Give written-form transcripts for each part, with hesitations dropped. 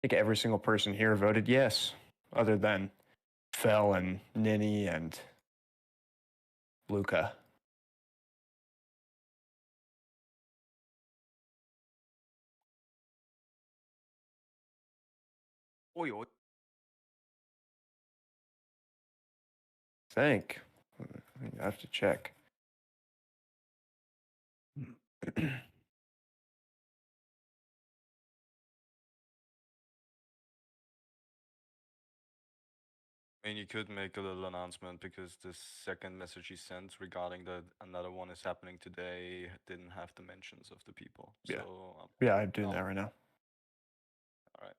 think every single person here voted yes, other than Fell and Ninny and Luca. Oj, oj. Think. I have to check. I mean, you could make a little announcement because the second message he sent regarding that another one is happening today didn't have the mentions of the people. Yeah. So, Yeah, I'm doing no. that right now. All right.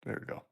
There we go.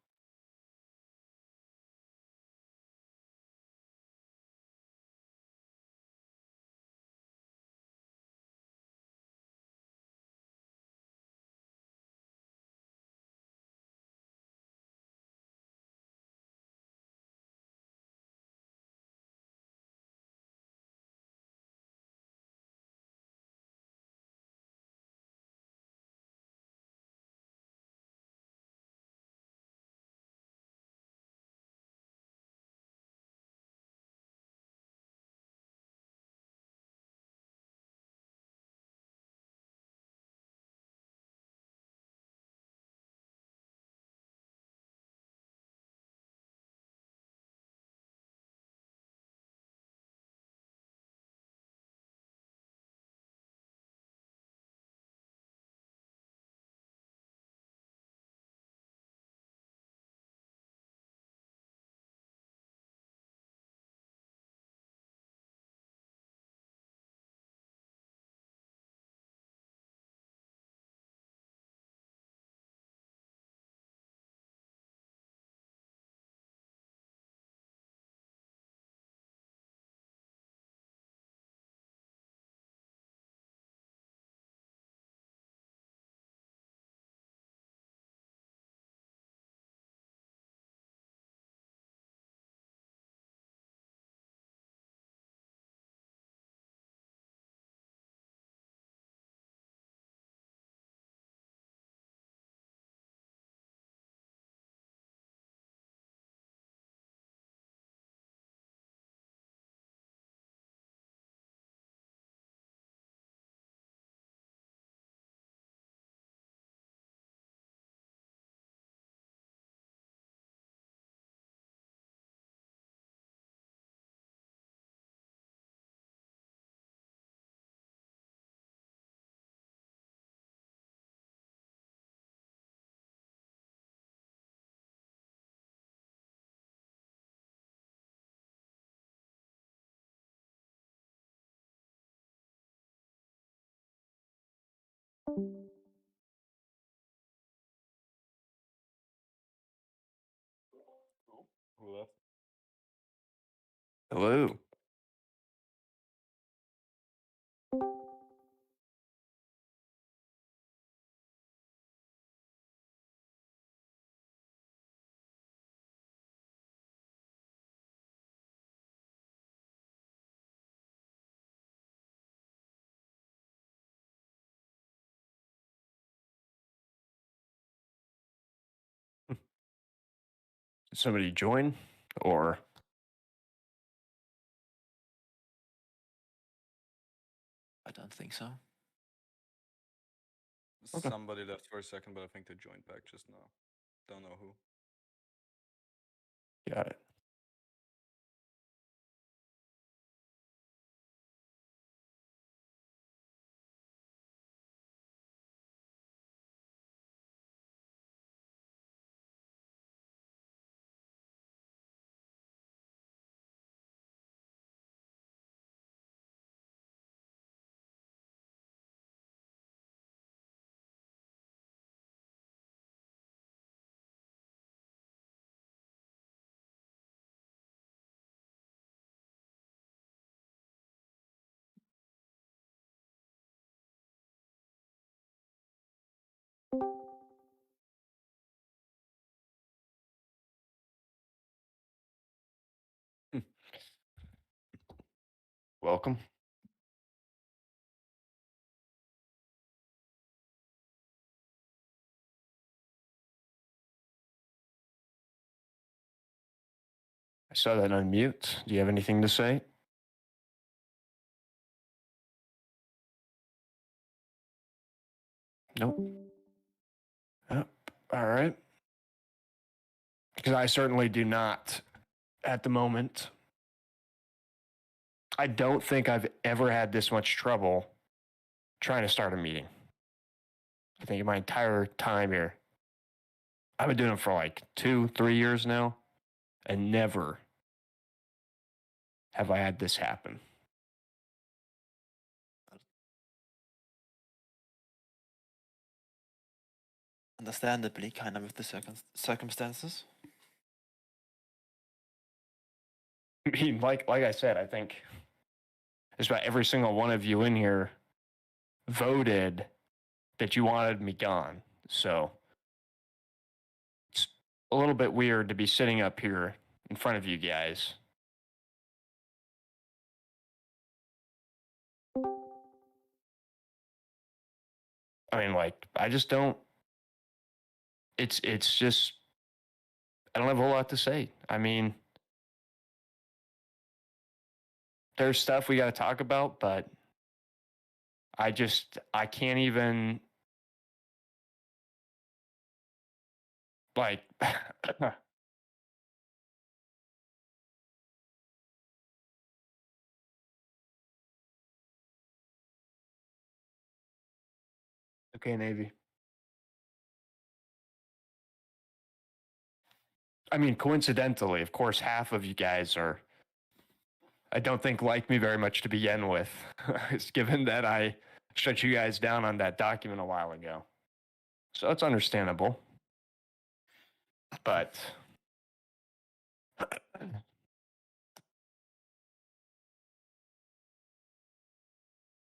Who left? Hello. Did somebody join or? I don't think so. Okay. Somebody left for a second, but I think they joined back just now. Don't know who. Got it. Welcome. I saw that unmute. Do you have anything to say? Nope. Yep. All right. Because I certainly do not at the moment. I don't think I've ever had this much trouble trying to start a meeting. I think in my entire time here, I've been doing it for like 2-3 years now, and never have I had this happen. Understandably, kind of with the circumstances. I mean, like I said, I think just about every single one of you in here voted that you wanted me gone. So it's a little bit weird to be sitting up here in front of you guys. I mean, like, I just don't. It's just, I don't have a whole lot to say. I mean, there's stuff we got to talk about, but I can't even, like, okay, Navy. I mean, coincidentally, of course, half of you guys are, I don't think, like me very much to begin with, it's given that I shut you guys down on that document a while ago. So it's understandable. But I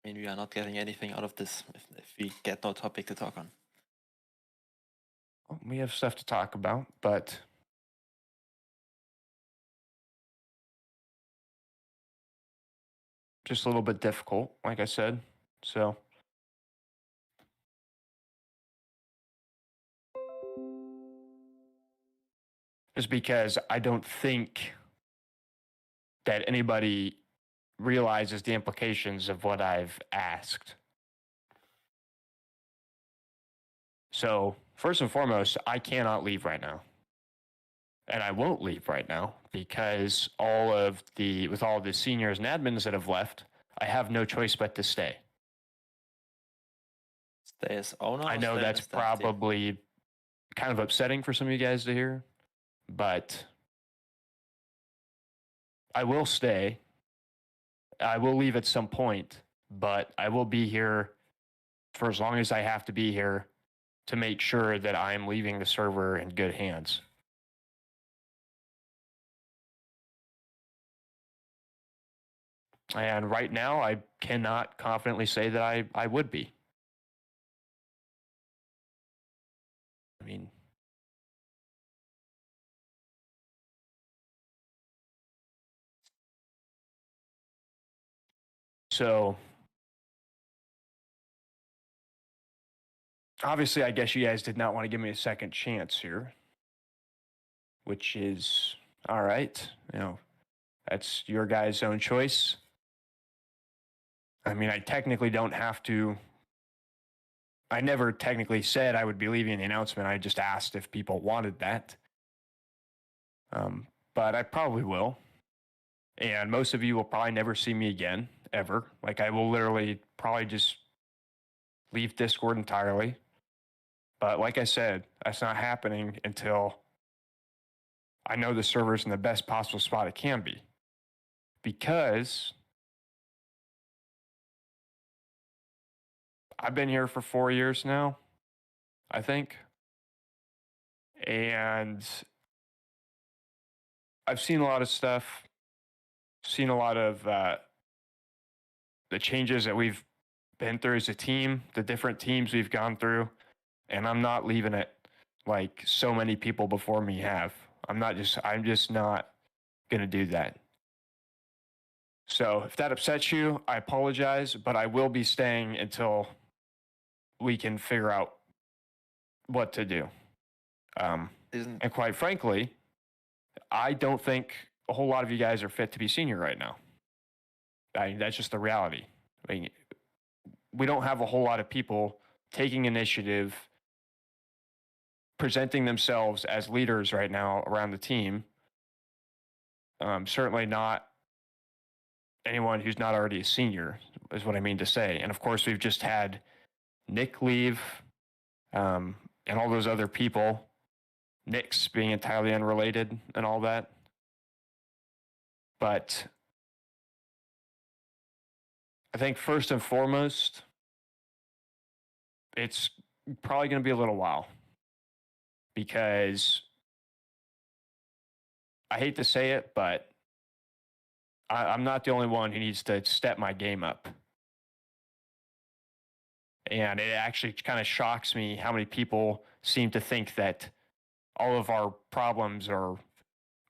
mean, we are not getting anything out of this if we get no topic to talk on. we have stuff to talk about, but just a little bit difficult, like I said. So just because I don't think that anybody realizes the implications of what I've asked. So first and foremost, I cannot leave right now. And I won't leave right now because with all the seniors and admins that have left, I have no choice but to stay. Stay as owner. I know that's probably kind of upsetting for some of you guys to hear, but I will stay. I will leave at some point, but I will be here for as long as I have to be here to make sure that I am leaving the server in good hands. And right now, I cannot confidently say that I would be. I mean, so obviously, I guess you guys did not want to give me a second chance here, which is all right. You know, that's your guys' own choice. I mean, I technically don't have to. I never technically said I would be leaving the announcement. I just asked if people wanted that. But I probably will. And most of you will probably never see me again, ever. Like, I will literally probably just leave Discord entirely. But like I said, that's not happening until I know the server's in the best possible spot it can be. Because I've been here for 4 years now, I think. And I've seen a lot of stuff, seen a lot of the changes that we've been through as a team, the different teams we've gone through. and I'm not leaving it like so many people before me have. I'm just not going to do that. So if that upsets you, I apologize, but I will be staying until we can figure out what to do. And quite frankly, I don't think a whole lot of you guys are fit to be senior right now. I mean, that's just the reality. I mean, we don't have a whole lot of people taking initiative, presenting themselves as leaders right now around the team. Certainly not anyone who's not already a senior, is what I mean to say. And of course, we've just had Nick leave, and all those other people, Nick's being entirely unrelated and all that. But I think first and foremost, it's probably going to be a little while, because I hate to say it, but I'm not the only one who needs to step my game up. And it actually kind of shocks me how many people seem to think that all of our problems are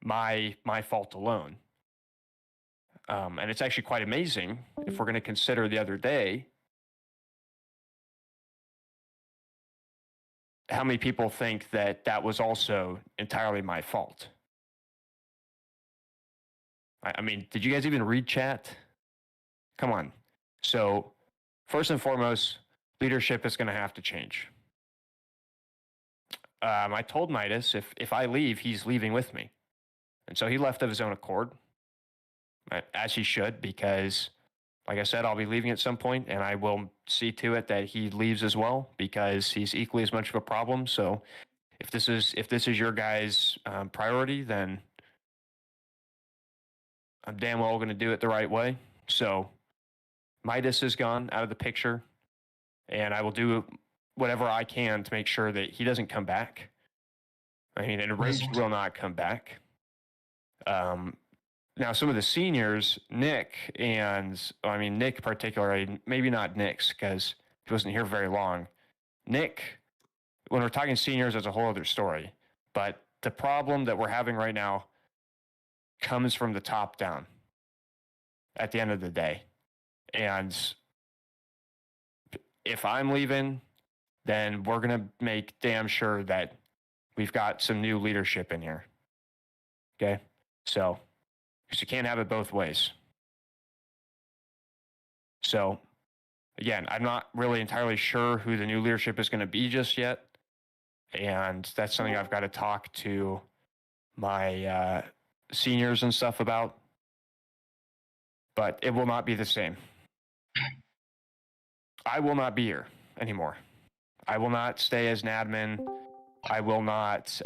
my fault alone. And it's actually quite amazing if we're going to consider the other day how many people think that that was also entirely my fault. I mean, did you guys even read chat? Come on. So first and foremost, leadership is going to have to change. I told Midas if I leave, he's leaving with me. And so he left of his own accord, as he should, because, like I said, I'll be leaving at some point, and I will see to it that he leaves as well, because he's equally as much of a problem. So if this is your guys' priority, then I'm damn well going to do it the right way. So Midas is gone out of the picture, and I will do whatever I can to make sure that he doesn't come back. I mean, Enraged will not come back. Now, some of the seniors, Nick particularly, maybe not Nick's because he wasn't here very long. Nick, when we're talking seniors, that's a whole other story. But the problem that we're having right now comes from the top down at the end of the day. And if I'm leaving, then we're going to make damn sure that we've got some new leadership in here. Okay? So, because you can't have it both ways. So, again, I'm not really entirely sure who the new leadership is going to be just yet. And that's something I've got to talk to my seniors and stuff about. But it will not be the same. I will not be here anymore. I will not stay as an admin. I will not.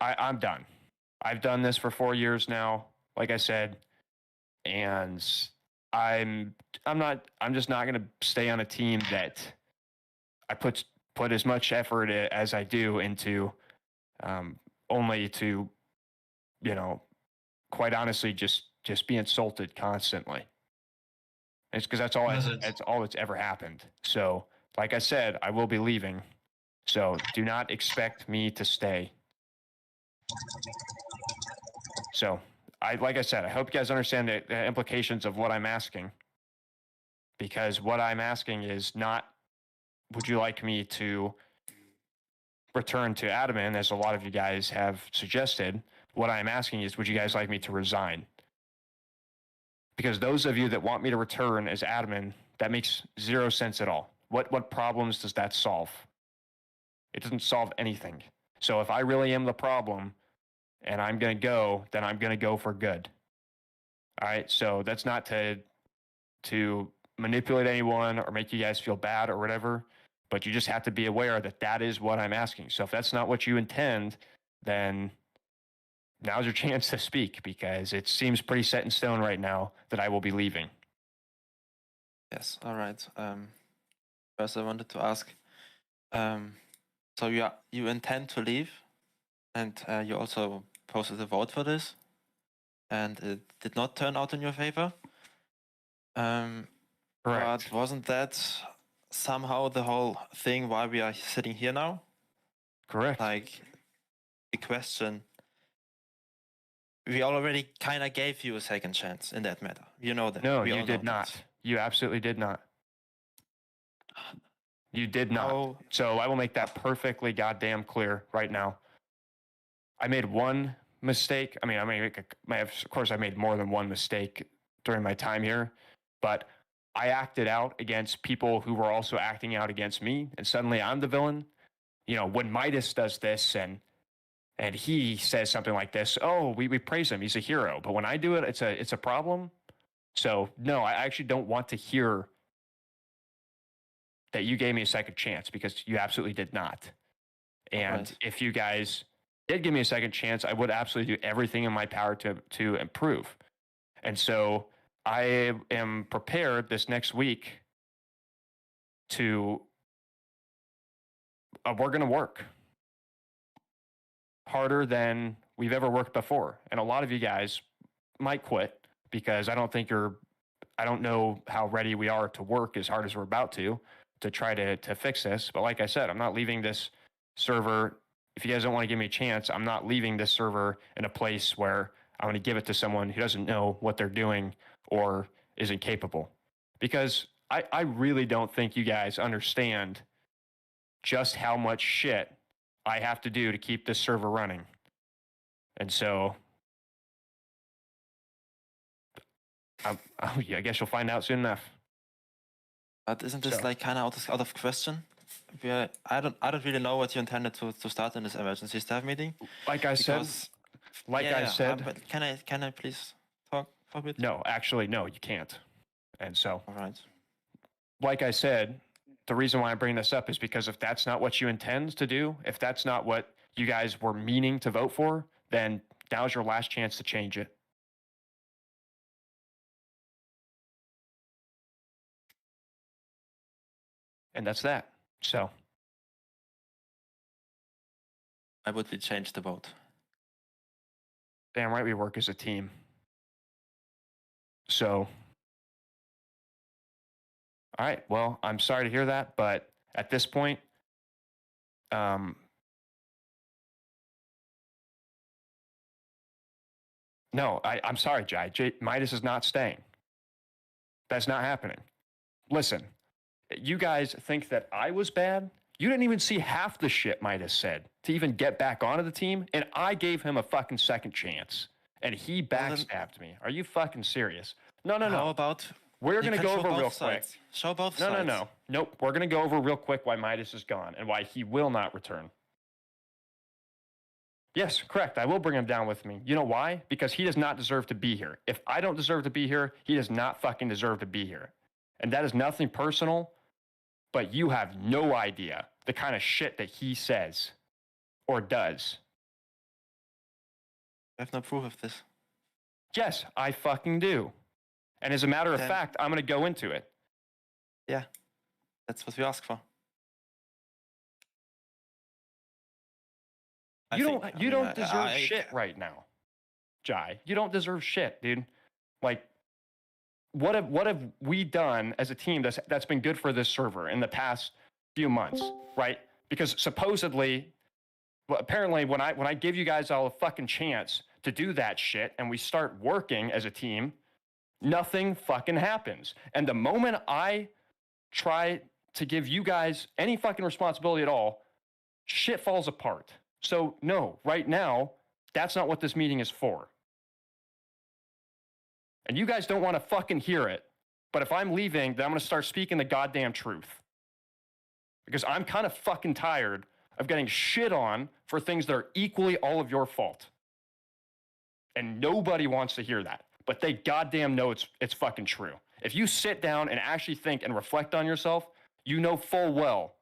I'm done. I've done this for 4 years now, like I said, and I'm just not going to stay on a team that I put as much effort as I do into, only to, quite honestly, just be insulted constantly. It's because that's all that's ever happened. So, like I said, I will be leaving. So do not expect me to stay. So, like I said, I hope you guys understand the implications of what I'm asking. Because what I'm asking is not, would you like me to return to admin, as a lot of you guys have suggested? What I'm asking is, would you guys like me to resign? Because those of you that want me to return as admin, that makes zero sense at all. What problems does that solve? It doesn't solve anything. So if I really am the problem and I'm going to go, then I'm going to go for good. All right. So that's not to manipulate anyone or make you guys feel bad or whatever, but you just have to be aware that that is what I'm asking. So if that's not what you intend, then now's your chance to speak, because it seems pretty set in stone right now that I will be leaving. Yes, all right. First I wanted to ask, so you intend to leave, and you also posted a vote for this, and it did not turn out in your favor. Correct. But wasn't that somehow the whole thing why we are sitting here now. Correct. Like, the question. We already kind of gave you a second chance in that matter. You know that. No, We you all did know not. that. You absolutely did not. You did not. How- So I will make that perfectly goddamn clear right now. I made one mistake. I mean, of course, I made more than one mistake during my time here, but I acted out against people who were also acting out against me, and suddenly I'm the villain. You know, when Midas does this and he says something like this, oh, we praise him, he's a hero. But when I do it, it's a problem. So no, I actually don't want to hear that you gave me a second chance, because you absolutely did not. And Right. if you guys did give me a second chance, I would absolutely do everything in my power to improve. And so I am prepared this next week to we're going to work harder than we've ever worked before. And a lot of you guys might quit because I don't know how ready we are to work as hard as we're about to try to fix this. But like I said, I'm not leaving this server. If you guys don't want to give me a chance, I'm not leaving this server in a place where I'm going to give it to someone who doesn't know what they're doing or isn't capable. Because I really don't think you guys understand just how much shit I have to do to keep this server running. And so I guess you'll find out soon enough. But isn't this So- like kind of out of question? I don't really know what you intended to start in this emergency staff meeting. Like I said, But can I please talk for a bit? no, actually, no, you can't. And so, All right. like I said, the reason why I bring this up is because if that's not what you intend to do, if that's not what you guys were meaning to vote for, then now's your last chance to change it. And that's that. So, I would be change the vote. damn right we work as a team. So, all right. Well, I'm sorry to hear that, but at this point, no, I'm sorry, Jai. Midas is not staying. That's not happening. Listen, you guys think that I was bad? You didn't even see half the shit Midas said to even get back onto the team, and I gave him a fucking second chance, and he backstabbed me. Are you fucking serious? No. How about We're you going to can go show over both real sides. quick. Show both No. sides. Nope. We're going to go over real quick why Midas is gone and why he will not return. Yes, correct. I will bring him down with me. You know why? Because he does not deserve to be here. If I don't deserve to be here, he does not fucking deserve to be here. And that is nothing personal, but you have no idea the kind of shit that he says or does. I have no proof of this. Yes, I fucking do. And as a matter of Then- fact, I'm going to go into it. Yeah. That's what we ask for. I You think. don't deserve shit right now, Jai. You don't deserve shit, dude. Like, what have we done as a team that's been good for this server in the past few months, right? Because supposedly, well, apparently, when I give you guys all a fucking chance to do that shit and we start working as a team, nothing fucking happens. And the moment I try to give you guys any fucking responsibility at all, shit falls apart. So no, right now, that's not what this meeting is for. And you guys don't want to fucking hear it. But if I'm leaving, then I'm going to start speaking the goddamn truth. Because I'm kind of fucking tired of getting shit on for things that are equally all of your fault. And nobody wants to hear that. But they goddamn know it's fucking true. If you sit down and actually think and reflect on yourself, you know full well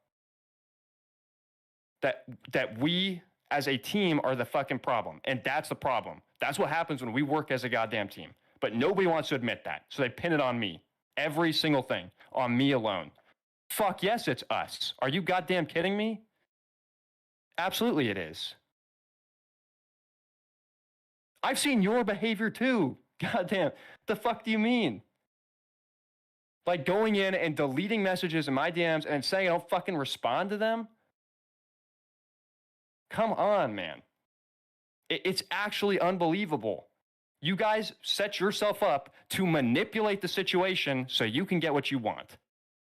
that we as a team are the fucking problem. And that's the problem. That's what happens when we work as a goddamn team. But nobody wants to admit that. So they pin it on me. Every single thing on me alone. Fuck yes, it's us. Are you goddamn kidding me? Absolutely it is. I've seen your behavior too. Goddamn. The fuck do you mean? Like going in and deleting messages in my DMs and saying I don't fucking respond to them? Come on, man. It's actually unbelievable. You guys set yourself up to manipulate the situation so you can get what you want.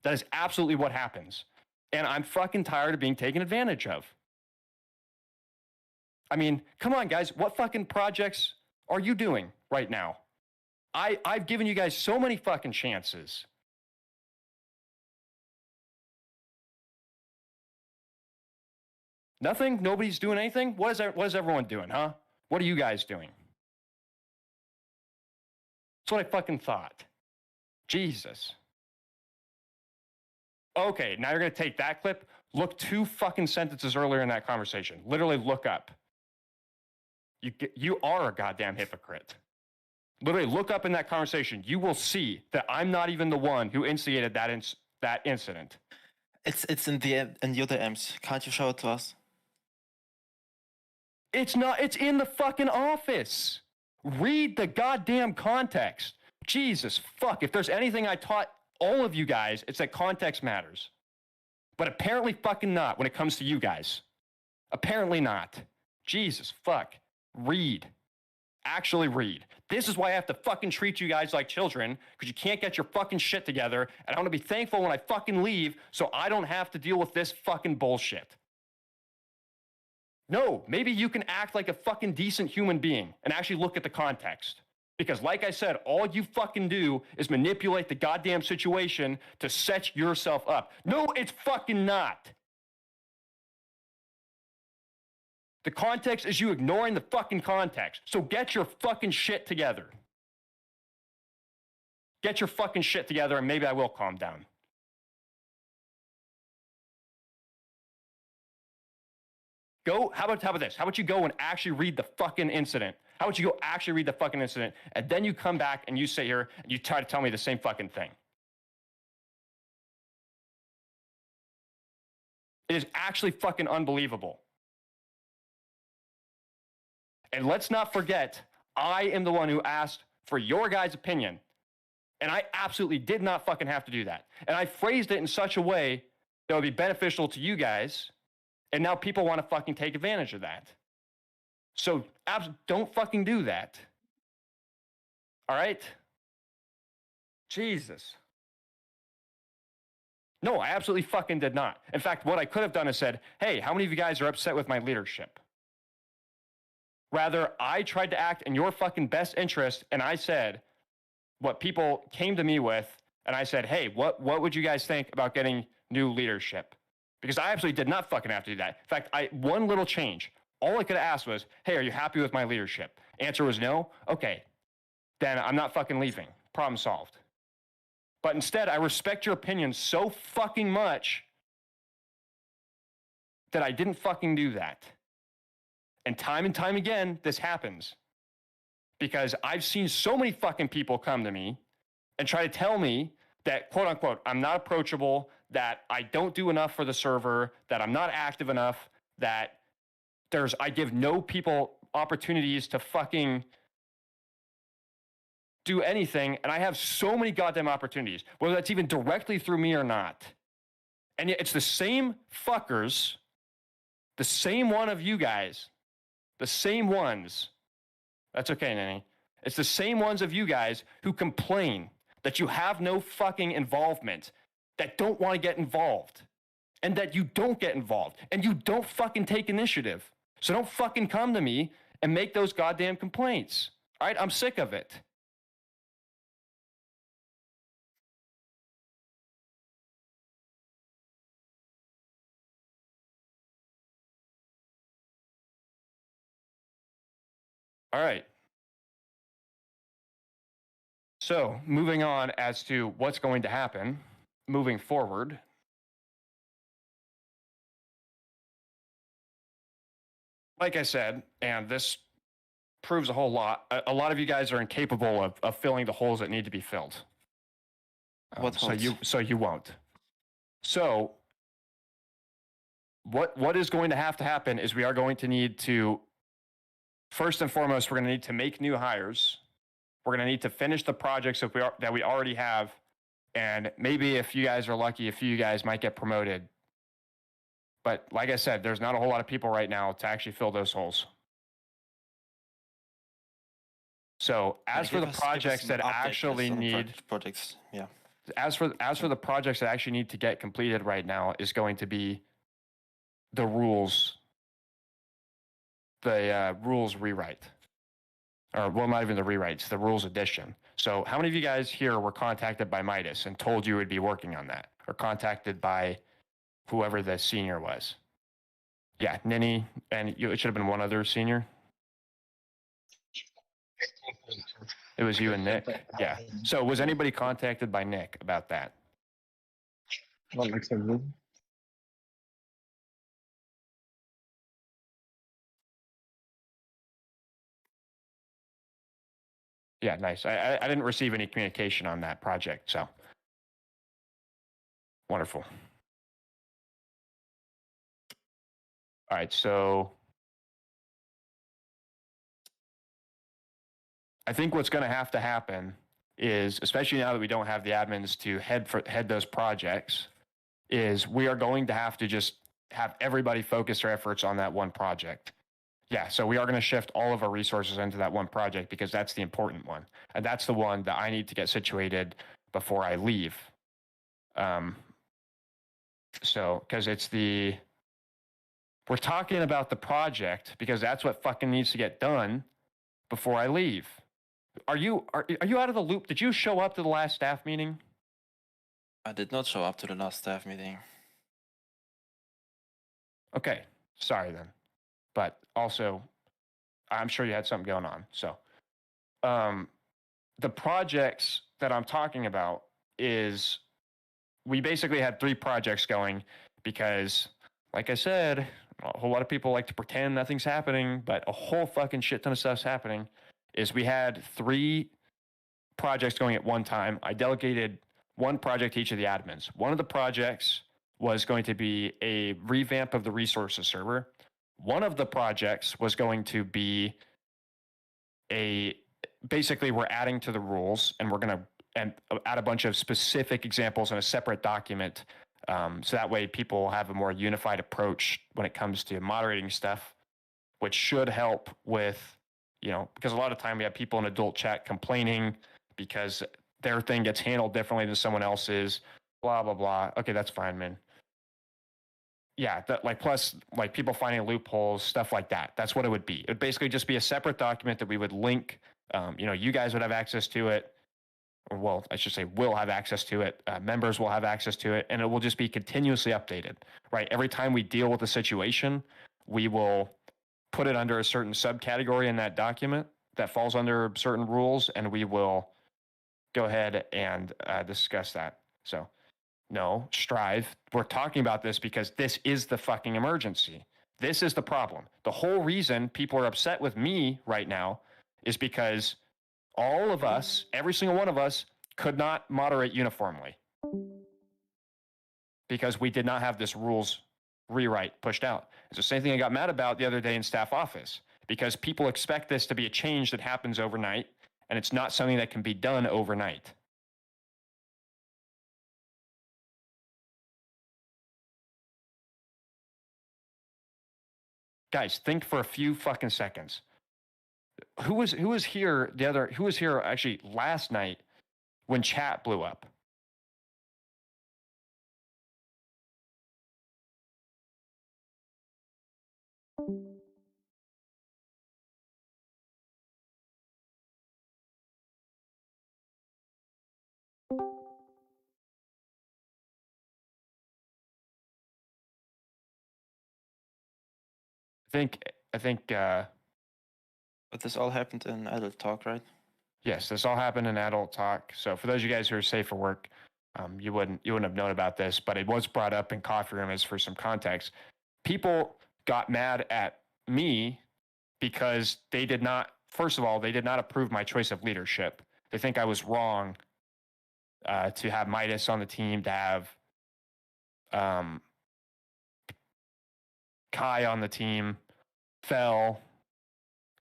That is absolutely what happens. And I'm fucking tired of being taken advantage of. I mean, come on, guys. What fucking projects are you doing right now? I've given you guys so many fucking chances. Nothing? Nobody's doing anything? What is everyone doing, huh? What are you guys doing? That's what I fucking thought. Jesus. Okay, now you're going to take that clip. Look 2 fucking sentences earlier in that conversation. Literally look up. You are a goddamn hypocrite. Literally look up in that conversation. You will see that I'm not even the one who instigated that incident. It's in your DMs. Can't you show it to us? It's not. It's in the fucking office. Read the goddamn context. Jesus fuck. If there's anything I taught all of you guys, it's that context matters. But apparently fucking not when it comes to you guys. Apparently not. Jesus fuck. Read. Actually read. This is why I have to fucking treat you guys like children, because you can't get your fucking shit together, and I want to be thankful when I fucking leave so I don't have to deal with this fucking bullshit. No, maybe you can act like a fucking decent human being and actually look at the context. Because like I said, all you fucking do is manipulate the goddamn situation to set yourself up. No, it's fucking not. The context is you ignoring the fucking context. So get your fucking shit together. Get your fucking shit together and maybe I will calm down. How about this? How about you go and actually read the fucking incident? How about you go actually read the fucking incident and then you come back and you sit here and you try to tell me the same fucking thing? It is actually fucking unbelievable. And let's not forget, I am the one who asked for your guys' opinion. And I absolutely did not fucking have to do that. And I phrased it in such a way that would be beneficial to you guys. And now people want to fucking take advantage of that. So don't fucking do that. All right? Jesus. No, I absolutely fucking did not. In fact, what I could have done is said, hey, how many of you guys are upset with my leadership? Rather, I tried to act in your fucking best interest, and I said what people came to me with, and I said, hey, what would you guys think about getting new leadership? Because I absolutely did not fucking have to do that. In fact, one little change. All I could have asked was, hey, are you happy with my leadership? Answer was no. Okay, then I'm not fucking leaving. Problem solved. But instead, I respect your opinion so fucking much that I didn't fucking do that. And time again, this happens. Because I've seen so many fucking people come to me and try to tell me that, quote unquote, I'm not approachable, that I don't do enough for the server, that I'm not active enough, that I give no people opportunities to fucking do anything. And I have so many goddamn opportunities, whether that's even directly through me or not. And yet it's the same fuckers, the same one of you guys, the same ones. That's okay, Nanny. It's the same ones of you guys who complain that you have no fucking involvement, that don't want to get involved, and that you don't get involved, and you don't fucking take initiative. So don't fucking come to me and make those goddamn complaints. All right? I'm sick of it. All right. So moving on as to what's going to happen moving forward. Like I said, and this proves a whole lot, a lot of you guys are incapable of filling the holes that need to be filled. So you won't. So what is going to have to happen is we are going to need to, first and foremost, we're going to need to make new hires. We're going to need to finish the projects that we already have And maybe if you guys are lucky, a few of you guys might get promoted. But like I said, there's not a whole lot of people right now to actually fill those holes. So as for the projects that actually need projects, yeah. As for the projects that actually need to get completed right now is going to be the rules rewrite. Or well, not even the rewrites, the rules addition. So how many of you guys here were contacted by Midas and told you would be working on that? Or contacted by whoever the senior was? Yeah, Ninny, and it should have been one other senior. It was you and Nick? Yeah. So was anybody contacted by Nick about that? Not acceptable. Yeah, nice. I didn't receive any communication on that project, so wonderful. All right, so I think what's going to happen is, especially now that we don't have the admins to head those projects, is we are going to have to just have everybody focus their efforts on that one project. Yeah, so we are going to shift all of our resources into that one project because that's the important one. And that's the one that I need to get situated before I leave. So, because we're talking about the project because that's what fucking needs to get done before I leave. Are you out of the loop? Did you show up to the last staff meeting? I did not show up to the last staff meeting. Okay, sorry then. But also, I'm sure you had something going on. So, the projects that I'm talking about is we basically had 3 projects going because, like I said, a whole lot of people like to pretend nothing's happening, but a whole fucking shit ton of stuff's happening. Is we had 3 projects going at one time. I delegated one project to each of the admins. One of the projects was going to be a revamp of the resources server. One of the projects was going to be basically we're adding to the rules and we're going to add a bunch of specific examples in a separate document. So that way people have a more unified approach when it comes to moderating stuff, which should help with, because a lot of time we have people in adult chat complaining because their thing gets handled differently than someone else's, blah, blah, blah. Okay, that's fine, man. Yeah, plus people finding loopholes, stuff like that. That's what it would be. It would basically just be a separate document that we would link. You guys would have access to it. Or, well, I should say will have access to it. Members will have access to it. And it will just be continuously updated, right? Every time we deal with a situation, we will put it under a certain subcategory in that document that falls under certain rules. And we will go ahead and discuss that. So, no, Strive. We're talking about this because this is the fucking emergency. This is the problem. The whole reason people are upset with me right now is because all of us, every single one of us, could not moderate uniformly because we did not have this rules rewrite pushed out. It's the same thing I got mad about the other day in staff office because people expect this to be a change that happens overnight, and it's not something that can be done overnight. Guys, think for a few fucking seconds. Who was here actually last night when chat blew up? I think But this all happened in adult talk, right? Yes, this all happened in adult talk. So for those of you guys who are safe for work, you wouldn't have known about this, but it was brought up in coffee room as for some context. People got mad at me because they did not approve my choice of leadership. They think I was wrong to have Midas on the team, to have Kai on the team, Fell,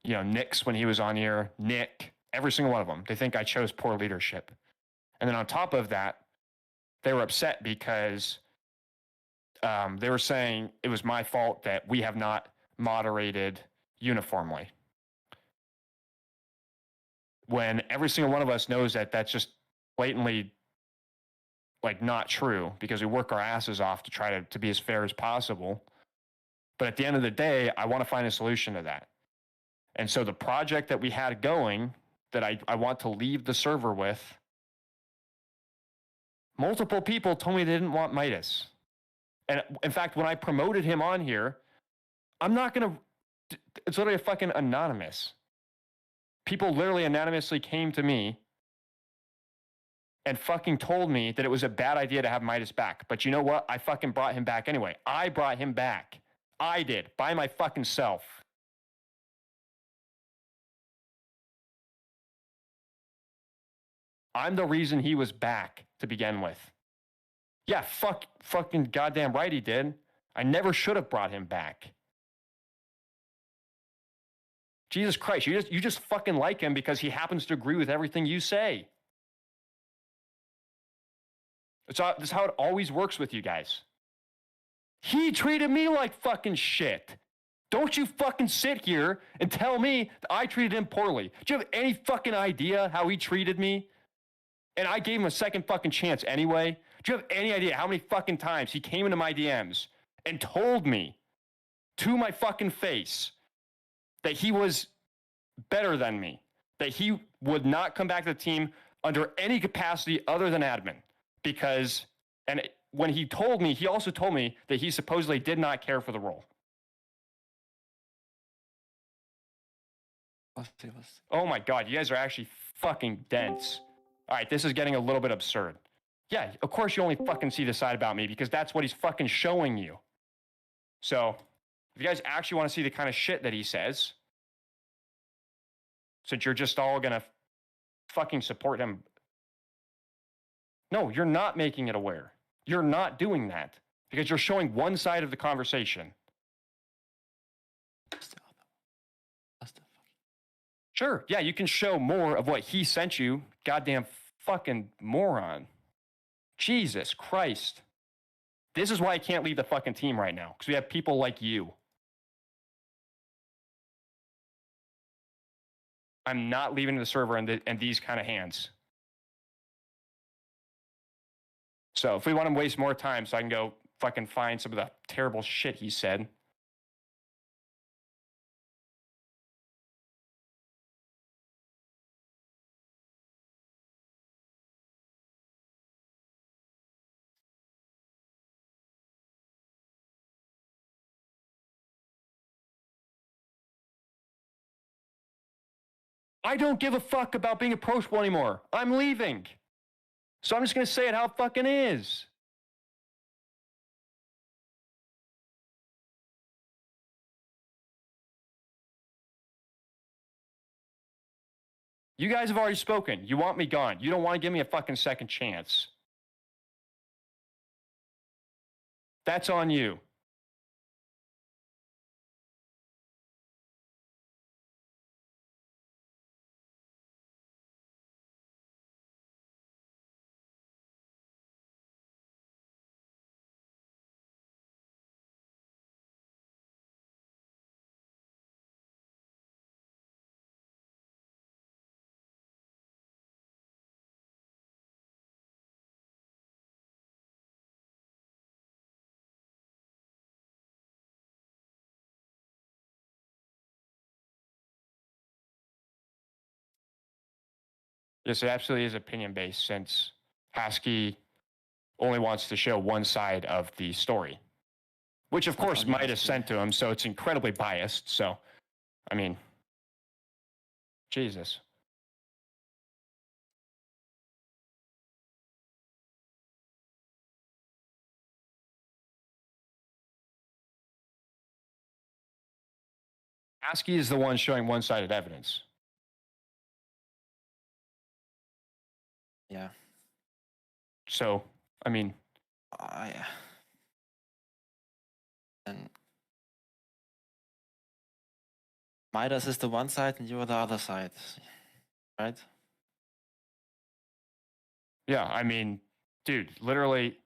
Nix when he was on here, Nick, every single one of them. They think I chose poor leadership. And then on top of that, they were upset because they were saying it was my fault that we have not moderated uniformly. When every single one of us knows that that's just blatantly like not true, because we work our asses off to try to be as fair as possible. But at the end of the day, I want to find a solution to that. And so the project that we had going that I want to leave the server with, multiple people told me they didn't want Midas. And in fact, when I promoted him on here, I'm not going to, it's literally fucking anonymous. People literally anonymously came to me and fucking told me that it was a bad idea to have Midas back. But you know what? I fucking brought him back anyway. I brought him back. I did, by my fucking self. I'm the reason he was back to begin with. Yeah, fucking goddamn right he did. I never should have brought him back. Jesus Christ, you just fucking like him because he happens to agree with everything you say. That's how it always works with you guys. He treated me like fucking shit. Don't you fucking sit here and tell me that I treated him poorly. Do you have any fucking idea how he treated me? And I gave him a second fucking chance anyway. Do you have any idea how many fucking times he came into my DMs and told me to my fucking face that he was better than me, that he would not come back to the team under any capacity other than admin? Because, and when he told me, he also told me that he supposedly did not care for the role. Oh my God, you guys are actually fucking dense. All right, this is getting a little bit absurd. Yeah, of course you only fucking see the side about me because that's what he's fucking showing you. So, if you guys actually want to see the kind of shit that he says, since you're just all gonna fucking support him, no, you're not making it aware. You're not doing that because you're showing one side of the conversation. Sure, yeah, you can show more of what he sent you. Goddamn fucking moron. Jesus Christ. This is why I can't leave the fucking team right now, because we have people like you. I'm not leaving the server in these kind of hands. So if we want to waste more time so I can go fucking find some of the terrible shit he said. I don't give a fuck about being approachable anymore. I'm leaving. So I'm just going to say it how it fucking is. You guys have already spoken. You want me gone. You don't want to give me a fucking second chance. That's on you. Yes, it absolutely is opinion-based since Hasky only wants to show one side of the story, which of course might have sent to him, so it's incredibly biased. So, I mean, Jesus. Hasky is the one showing one-sided evidence. Yeah. So, I mean, and Midas is the one side and you're the other side, right? yeah, I mean, dude, literally,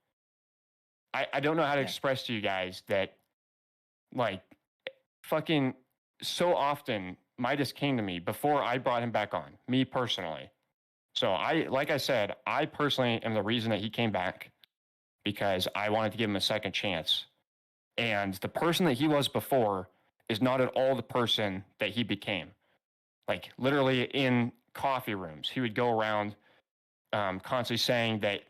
I don't know how to Yeah. express to you guys that, like, fucking so often Midas came to me before I brought him back on, me personally. So like I said, I personally am the reason that he came back because I wanted to give him a second chance. And the person that he was before is not at all the person that he became. Like literally in coffee rooms, he would go around constantly saying that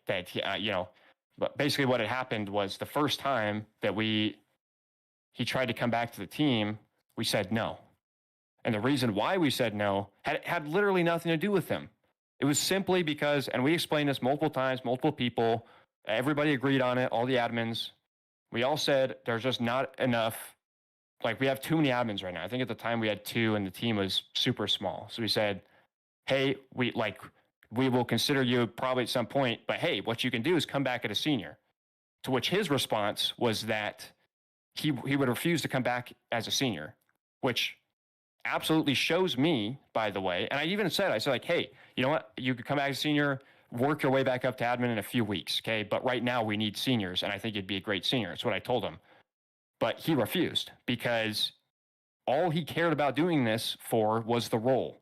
but basically what had happened was the first time that he tried to come back to the team, we said no. And the reason why we said no had literally nothing to do with him. It was simply because, and we explained this multiple times, multiple people, everybody agreed on it, all the admins. We all said there's just not enough. Like we have too many admins right now. I think at the time we had 2 and the team was super small. So we said, hey, we will consider you probably at some point, but hey, what you can do is come back at a senior. To which his response was that he would refuse to come back as a senior, which absolutely shows me, by the way. And I said like, hey, you know what? You could come back as a senior, work your way back up to admin in a few weeks, okay? But right now we need seniors, and I think you'd be a great senior. That's what I told him. But he refused because all he cared about doing this for was the role.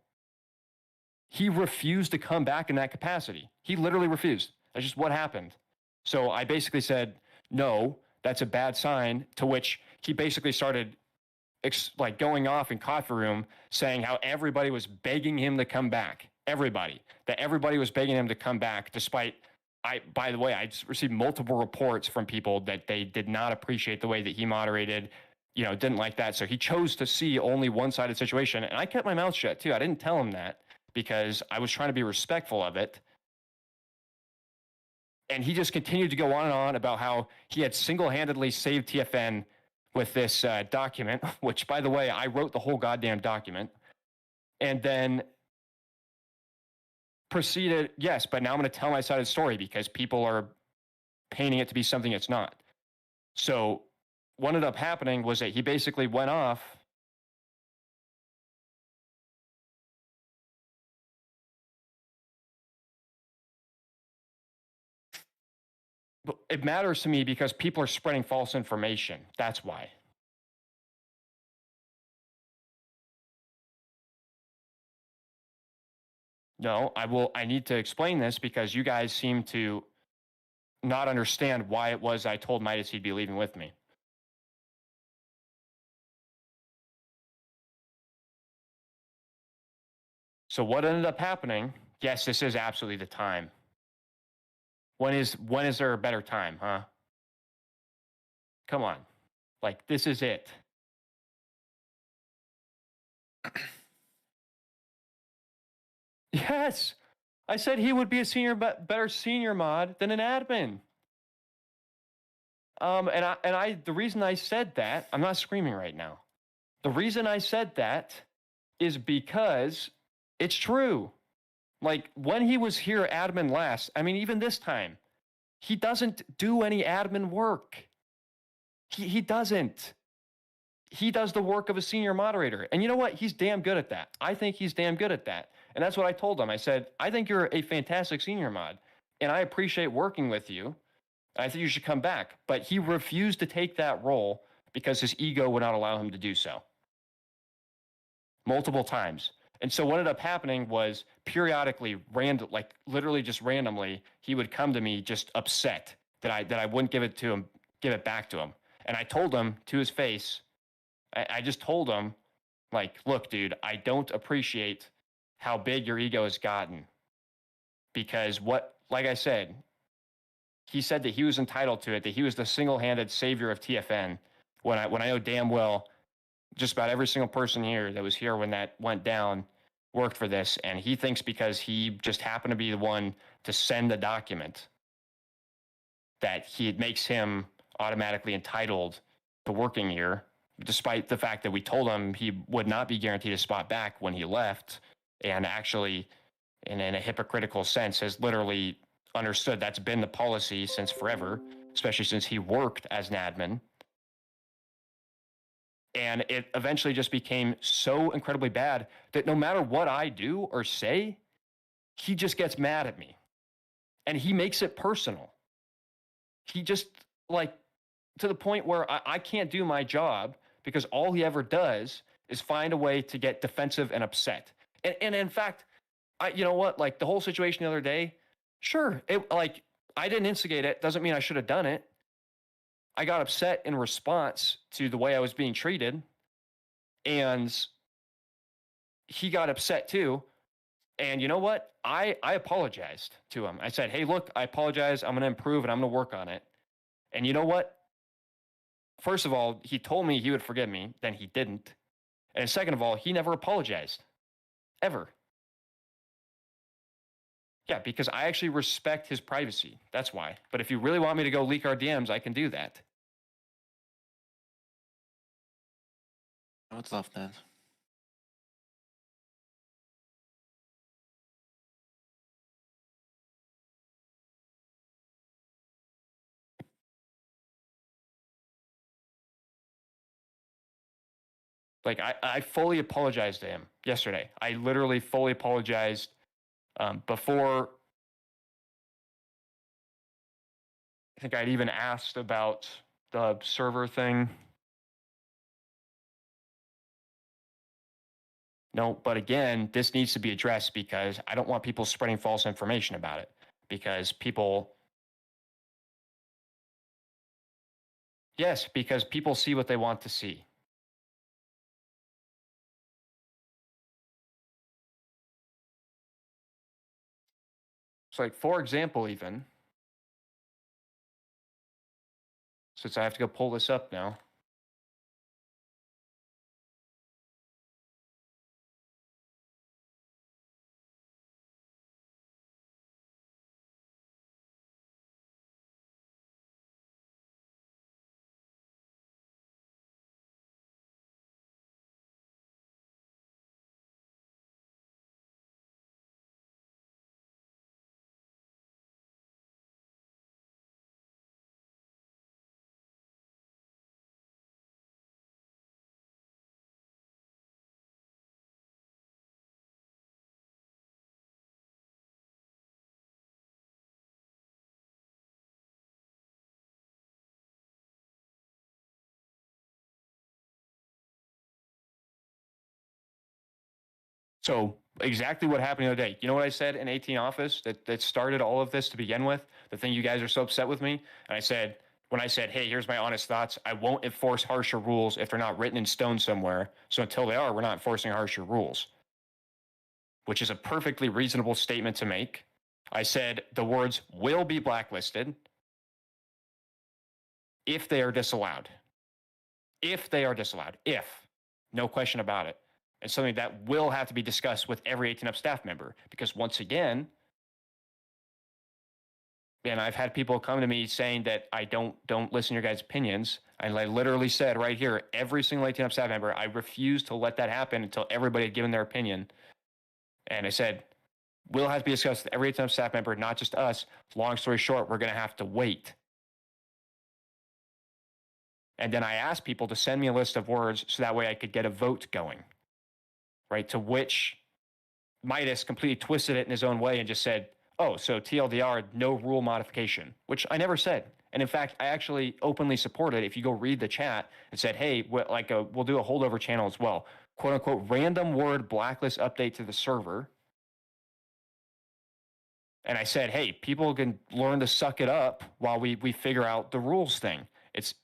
He refused to come back in that capacity. He literally refused. That's just what happened. So I basically said, no, that's a bad sign, to which he basically started going off in coffee room saying how everybody was begging him to come back. Everybody was begging him to come back, despite by the way, I just received multiple reports from people that they did not appreciate the way that he moderated, didn't like that. So he chose to see only one-sided situation. And I kept my mouth shut too. I didn't tell him that because I was trying to be respectful of it. And he just continued to go on and on about how he had single-handedly saved TFN with this document, which, by the way, I wrote the whole goddamn document. And then proceeded, yes, but now I'm going to tell my side of the story because people are painting it to be something it's not. So what ended up happening was that he basically went off. But it matters to me because people are spreading false information. That's why. No, I need to explain this because you guys seem to not understand why it was I told Midas he'd be leaving with me. So what ended up happening, yes, this is absolutely the time. When is there a better time, huh? Come on. Like, this is it. Yes. I said he would be a better senior mod than an admin. The reason I said that, I'm not screaming right now. The reason I said that is because it's true. Like when he was here admin last, I mean, even this time, he doesn't do any admin work. He doesn't. He does the work of a senior moderator. And you know what? He's damn good at that. I think he's damn good at that. And that's what I told him. I said, I think you're a fantastic senior mod, and I appreciate working with you. I think you should come back. But he refused to take that role because his ego would not allow him to do so. Multiple times. And so what ended up happening was periodically, literally just randomly, he would come to me just upset that I wouldn't give it back to him. And I told him to his face, I just told him, like, look, dude, I don't appreciate how big your ego has gotten. Because like I said, he said that he was entitled to it, that he was the single-handed savior of TFN, when I know damn well just about every single person here that was here when that went down worked for this. And he thinks because he just happened to be the one to send the document that it makes him automatically entitled to working here, despite the fact that we told him he would not be guaranteed a spot back when he left, and actually, in a hypocritical sense, has literally understood that's been the policy since forever, especially since he worked as an admin. And it eventually just became so incredibly bad that no matter what I do or say, he just gets mad at me. And he makes it personal. he just like to the point where I can't do my job because all he ever does is find a way to get defensive and upset. And in fact, you know what? Like the whole situation the other day, sure, I didn't instigate it. Doesn't mean I should have done it. I got upset in response to the way I was being treated, and he got upset too. And you know what? I apologized to him. I said, hey, look, I apologize. I'm going to improve and I'm going to work on it. And you know what? First of all, he told me he would forgive me. Then he didn't. And second of all, he never apologized. Ever. Yeah, because I actually respect his privacy. That's why. But if you really want me to go leak our DMs, I can do that. I would love that. Like, I fully apologized to him yesterday. I literally fully apologized before. I think I'd even asked about the server thing. No, but again, this needs to be addressed because I don't want people spreading false information about it. Because people. Yes, because people see what they want to see. So, like, for example, even, since I have to go pull this up now. So exactly what happened the other day. You know what I said in 18 office that started all of this to begin with? The thing you guys are so upset with me? And I said, when I said, hey, here's my honest thoughts, I won't enforce harsher rules if they're not written in stone somewhere. So until they are, we're not enforcing harsher rules, which is a perfectly reasonable statement to make. I said the words will be blacklisted if they are disallowed. If they are disallowed. If. No question about it. And something that will have to be discussed with every 18 up staff member. Because once again, and I've had people come to me saying that I don't listen to your guys' opinions. And I literally said right here, every single 18 up staff member, I refuse to let that happen until everybody had given their opinion. And I said, will have to be discussed with every 18 up staff member, not just us. Long story short, we're going to have to wait. And then I asked people to send me a list of words so that way I could get a vote going. Right? To which Midas completely twisted it in his own way and just said, oh, so TLDR, no rule modification, which I never said. And in fact, I actually openly supported, if you go read the chat, and said, hey, we'll do a holdover channel as well. Quote unquote, random word blacklist update to the server. And I said, hey, people can learn to suck it up while we figure out the rules thing.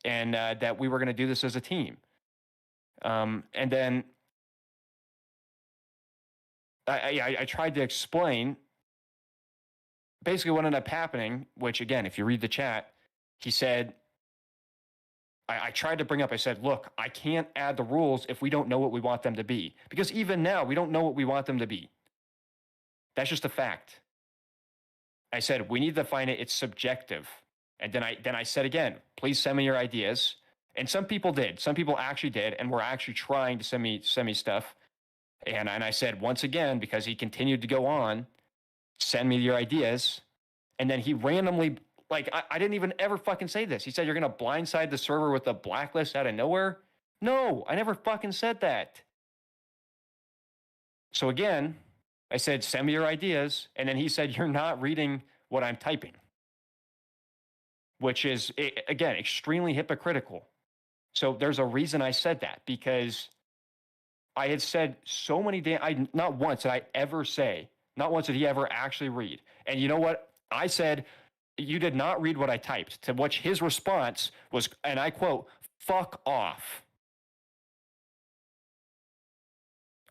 That we were going to do this as a team. And then I tried to explain basically what ended up happening, which again, if you read the chat, he said, I tried to bring up, I said, look, I can't add the rules if we don't know what we want them to be. Because even now, we don't know what we want them to be. That's just a fact. I said, we need to find it. It's subjective. And then I said again, please send me your ideas. And some people did. Some people actually did and were actually trying to send me stuff. And I said, once again, because he continued to go on, send me your ideas. And then he randomly, like, I didn't even ever fucking say this. He said, you're going to blindside the server with a blacklist out of nowhere? No, I never fucking said that. So again, I said, send me your ideas. And then he said, you're not reading what I'm typing. which is, again, extremely hypocritical. So there's a reason I said that, because I had said so many not once did I ever say, not once did he ever actually read. And you know what? I said, you did not read what I typed, to which his response was, and I quote, "Fuck off."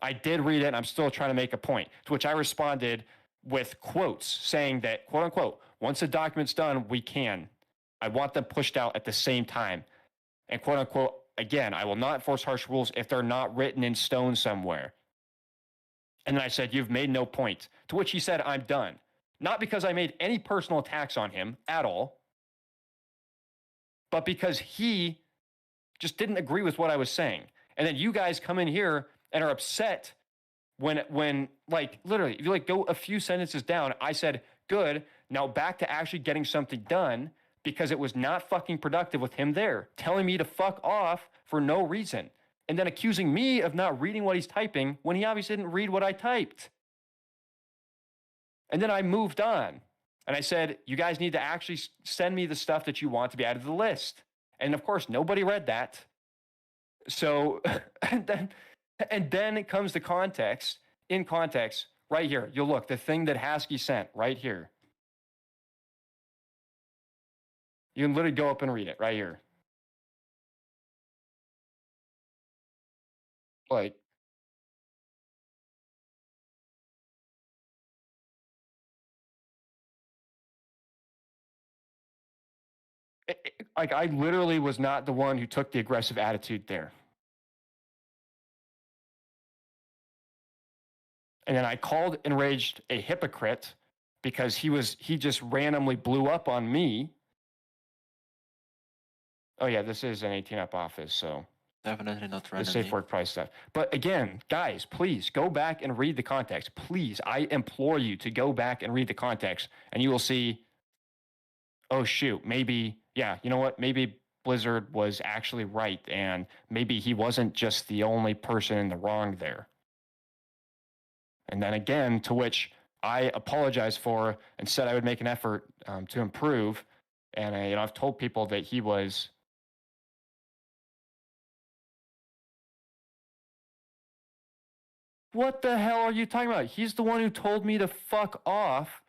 I did read it, and I'm still trying to make a point, to which I responded with quotes saying that, quote unquote, once the document's done, we can. I want them pushed out at the same time. And quote unquote, again, I will not enforce harsh rules if they're not written in stone somewhere. And then I said, you've made no point. To which he said, I'm done. Not because I made any personal attacks on him at all, but because he just didn't agree with what I was saying. And then you guys come in here and are upset when like literally, if you like go a few sentences down, I said, good, now back to actually getting something done, because it was not fucking productive with him there, telling me to fuck off for no reason, and then accusing me of not reading what he's typing when he obviously didn't read what I typed. And then I moved on, and I said, you guys need to actually send me the stuff that you want to be added to the list. And of course, nobody read that. So, and then it comes to context. In context, right here, you'll look, the thing that Haskell sent right here. You can literally go up and read it right here. Like, like I literally was not the one who took the aggressive attitude there. And then I called Enraged a hypocrite because he just randomly blew up on me. Oh yeah, this is an 18-up office, so Definitely not the randomly. safe work price stuff. But again, guys, please go back and read the context. Please, I implore you to go back and read the context, and you will see, oh shoot, maybe, yeah, you know what? Maybe Blizzard was actually right, and maybe he wasn't just the only person in the wrong there. And then again, to which I apologized for and said I would make an effort to improve. And I've told people that he was. What the hell are you talking about? He's the one who told me to fuck off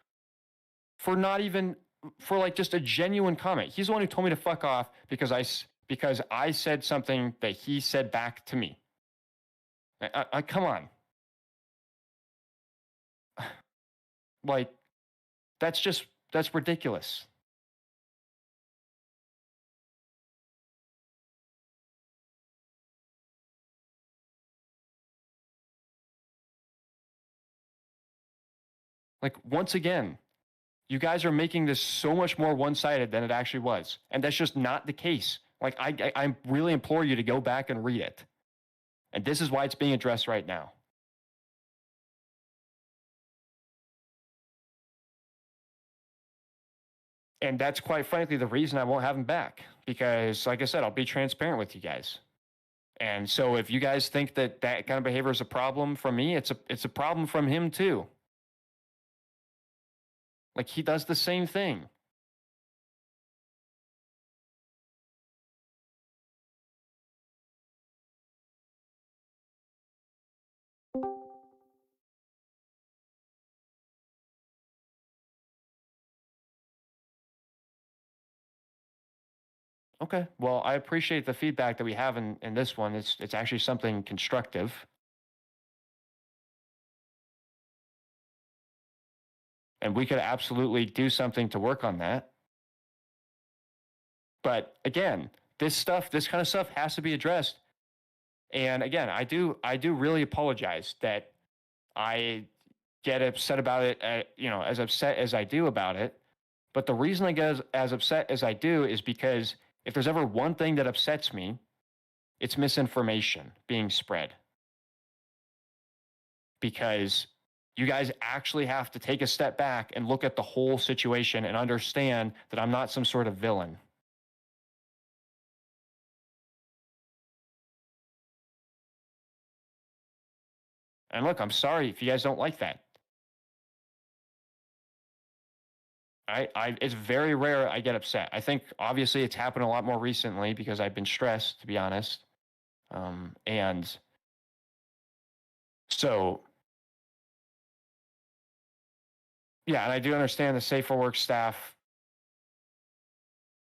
for not even, for like just a genuine comment. He's the one who told me to fuck off because I said something that he said back to me. Come on. Like, that's ridiculous. Like, once again, you guys are making this so much more one-sided than it actually was. And that's just not the case. Like, I really implore you to go back and read it. And this is why it's being addressed right now. And that's quite frankly the reason I won't have him back. Because, like I said, I'll be transparent with you guys. And so if you guys think that that kind of behavior is a problem from me, it's a problem from him too. Like, he does the same thing. Okay. Well, I appreciate the feedback that we have in this one. It's actually something constructive. And we could absolutely do something to work on that. But again, this kind of stuff has to be addressed. And again, I do really apologize that I get upset about it, as upset as I do about it. But the reason I get as upset as I do is because if there's ever one thing that upsets me, it's misinformation being spread. Because you guys actually have to take a step back and look at the whole situation and understand that I'm not some sort of villain. And look, I'm sorry if you guys don't like that. It's very rare I get upset. I think obviously it's happened a lot more recently because I've been stressed, to be honest. And so, yeah, and I do understand the Safe for Work staff.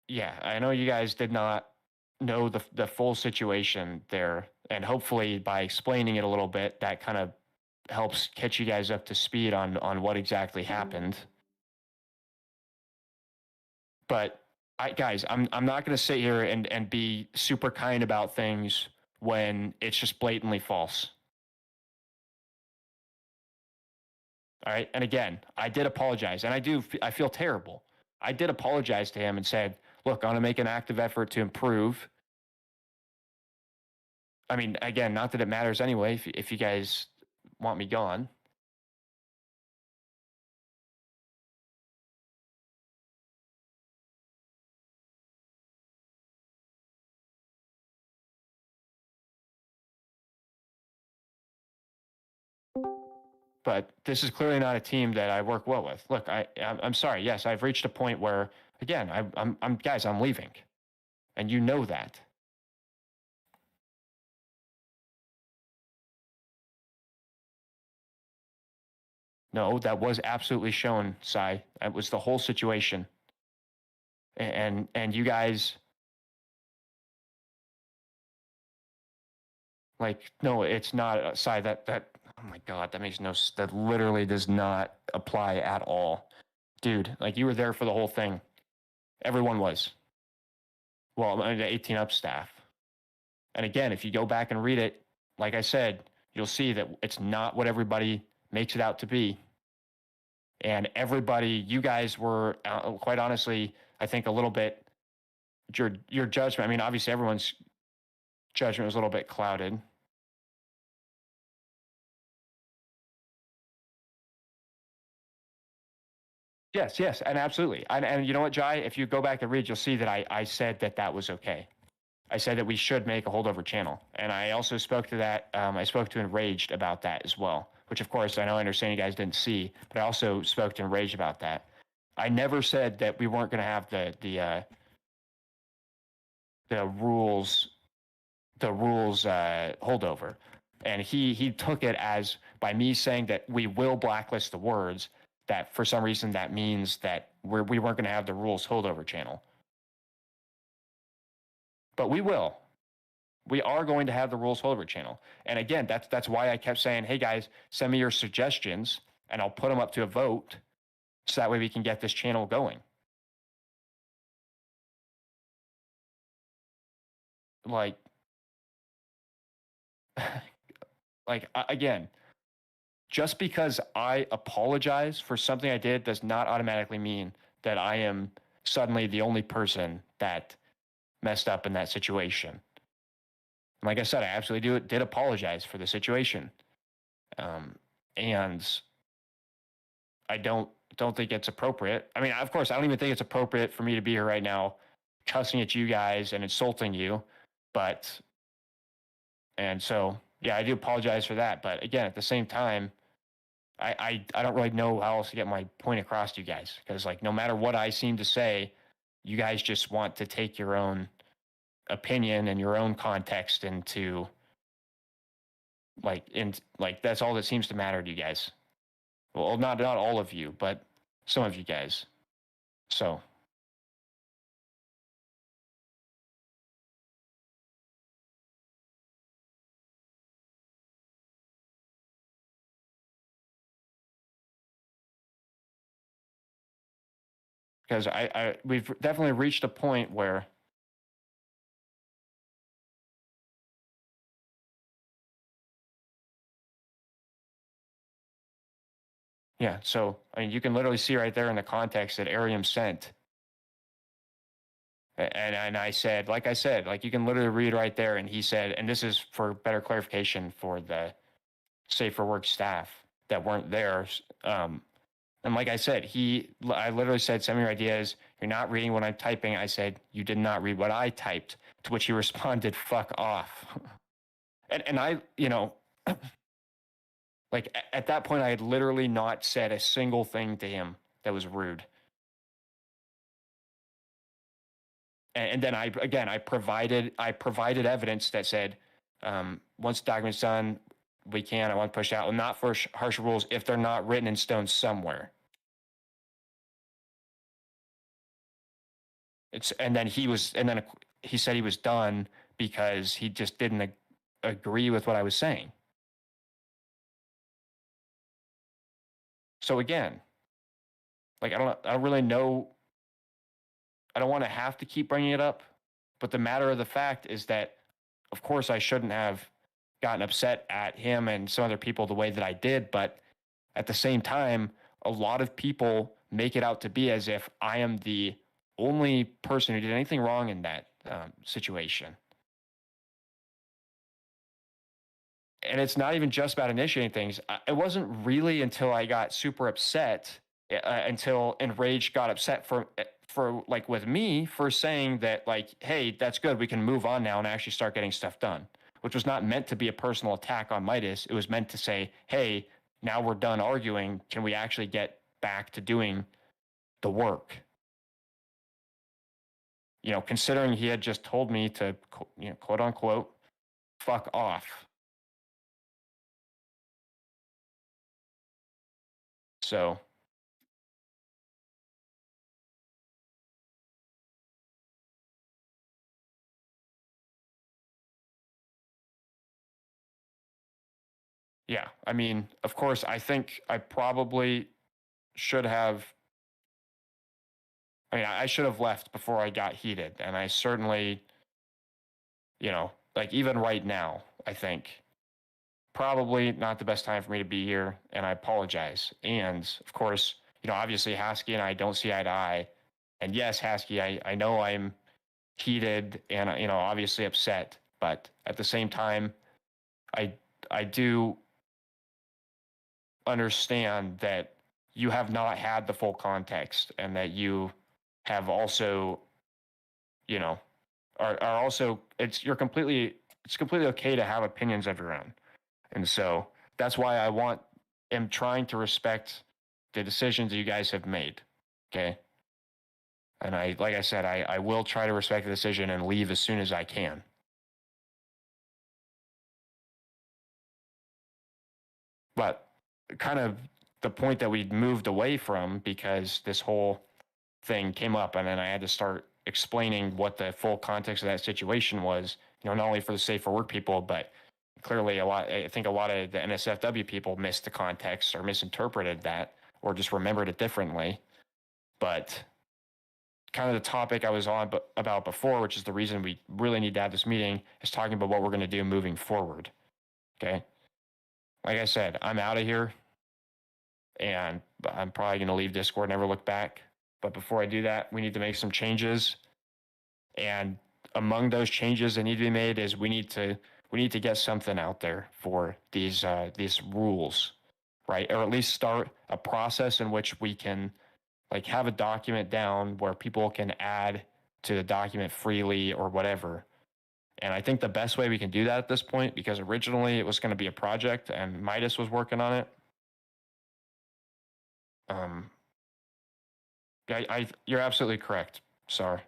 Yeah, I know you guys did not know the full situation there, and hopefully by explaining it a little bit, that kind of helps catch you guys up to speed on what exactly happened. But guys, I'm not going to sit here and be super kind about things when it's just blatantly false. All right. And again, I did apologize, and I feel terrible. I did apologize to him and said, look, I'm going to make an active effort to improve. I mean, again, not that it matters anyway, if you guys want me gone. But this is clearly not a team that I work well with. Look, I'm sorry. Yes, I've reached a point where, again, I'm guys, I'm leaving, and you know that. No, that was absolutely shown, Sai. That was the whole situation. And you guys, like, no, it's not, Sai. That oh my God, that literally does not apply at all, dude. Like, you were there for the whole thing. Everyone was. Well, the 18 up staff. And again, if you go back and read it, like I said, you'll see that it's not what everybody makes it out to be. And everybody, you guys were, quite honestly, I think a little bit, your judgment, I mean, obviously everyone's judgment was a little bit clouded. Yes, and absolutely. And you know what, Jai, if you go back and read, you'll see that I said that was okay. I said that we should make a holdover channel. And I also spoke to that, I spoke to Enraged about that as well, which of course I understand you guys didn't see, but I also spoke to Enraged about that. I never said that we weren't going to have the rules holdover. And he took it as, by me saying that we will blacklist the words, that for some reason that means that we weren't going to have the rules holdover channel. But we will. We are going to have the rules holdover channel. And again, that's why I kept saying, hey guys, send me your suggestions and I'll put them up to a vote so that way we can get this channel going. Like, again, just because I apologize for something I did does not automatically mean that I am suddenly the only person that messed up in that situation. Like I said, I absolutely did apologize for the situation. And I don't think it's appropriate. I mean, of course, I don't even think it's appropriate for me to be here right now cussing at you guys and insulting you. And so, yeah, I do apologize for that. But again, at the same time, I don't really know how else to get my point across to you guys, because like, no matter what I seem to say, you guys just want to take your own opinion and your own context into that's all that seems to matter to you guys. Well, not all of you, but some of you guys. So because we've definitely reached a point where yeah, so I mean, you can literally see right there in the context that Arium sent. And I said, like you can literally read right there. And he said, and this is for better clarification for the Safe for Work staff that weren't there. And like I said, I literally said, send me your ideas. You're not reading what I'm typing. I said, you did not read what I typed, to which he responded, fuck off. and I, like at that point, I had literally not said a single thing to him that was rude. And then I provided evidence that said, once the document's done, I want to push out, not for harsher rules if they're not written in stone somewhere. And then he said he was done because he just didn't agree with what I was saying. So again, like, I don't really know. I don't want to have to keep bringing it up, but the matter of the fact is that, of course, I shouldn't have gotten upset at him and some other people the way that I did. But at the same time, a lot of people make it out to be as if I am the only person who did anything wrong in that situation. And it's not even just about initiating things. It wasn't really until I got super upset, until Enraged got upset for like with me for saying that, like, hey, that's good, we can move on now and actually start getting stuff done, which was not meant to be a personal attack on Midas. It was meant to say, hey, now we're done arguing. Can we actually get back to doing the work? You know, considering he had just told me to, you know, quote unquote, fuck off. So yeah, I mean, of course, I think I probably should have. I mean, I should have left before I got heated. And I certainly, you know, like even right now, I think probably not the best time for me to be here. And I apologize. And of course, you know, obviously Hasky and I don't see eye to eye. And yes, Hasky, I know I'm heated and, you know, obviously upset. But at the same time, I do understand that you have not had the full context and that you have also, you know, are also, it's completely okay to have opinions of your own. And so that's why am trying to respect the decisions that you guys have made. Okay. And like I said, I will try to respect the decision and leave as soon as I can. But kind of the point that we moved away from, because this whole thing came up and then I had to start explaining what the full context of that situation was, you know, not only for the Safe for Work people, but clearly I think a lot of the NSFW people missed the context or misinterpreted that or just remembered it differently. But kind of the topic I was on about before, which is the reason we really need to have this meeting, is talking about what we're going to do moving forward. Okay. Like I said, I'm out of here and I'm probably going to leave Discord, never look back. But before I do that, we need to make some changes. And among those changes that need to be made is we need to get something out there for these rules, right? Or at least start a process in which we can like have a document down where people can add to the document freely or whatever. And I think the best way we can do that at this point, because originally it was going to be a project and Midas was working on it. You're absolutely correct. Sorry.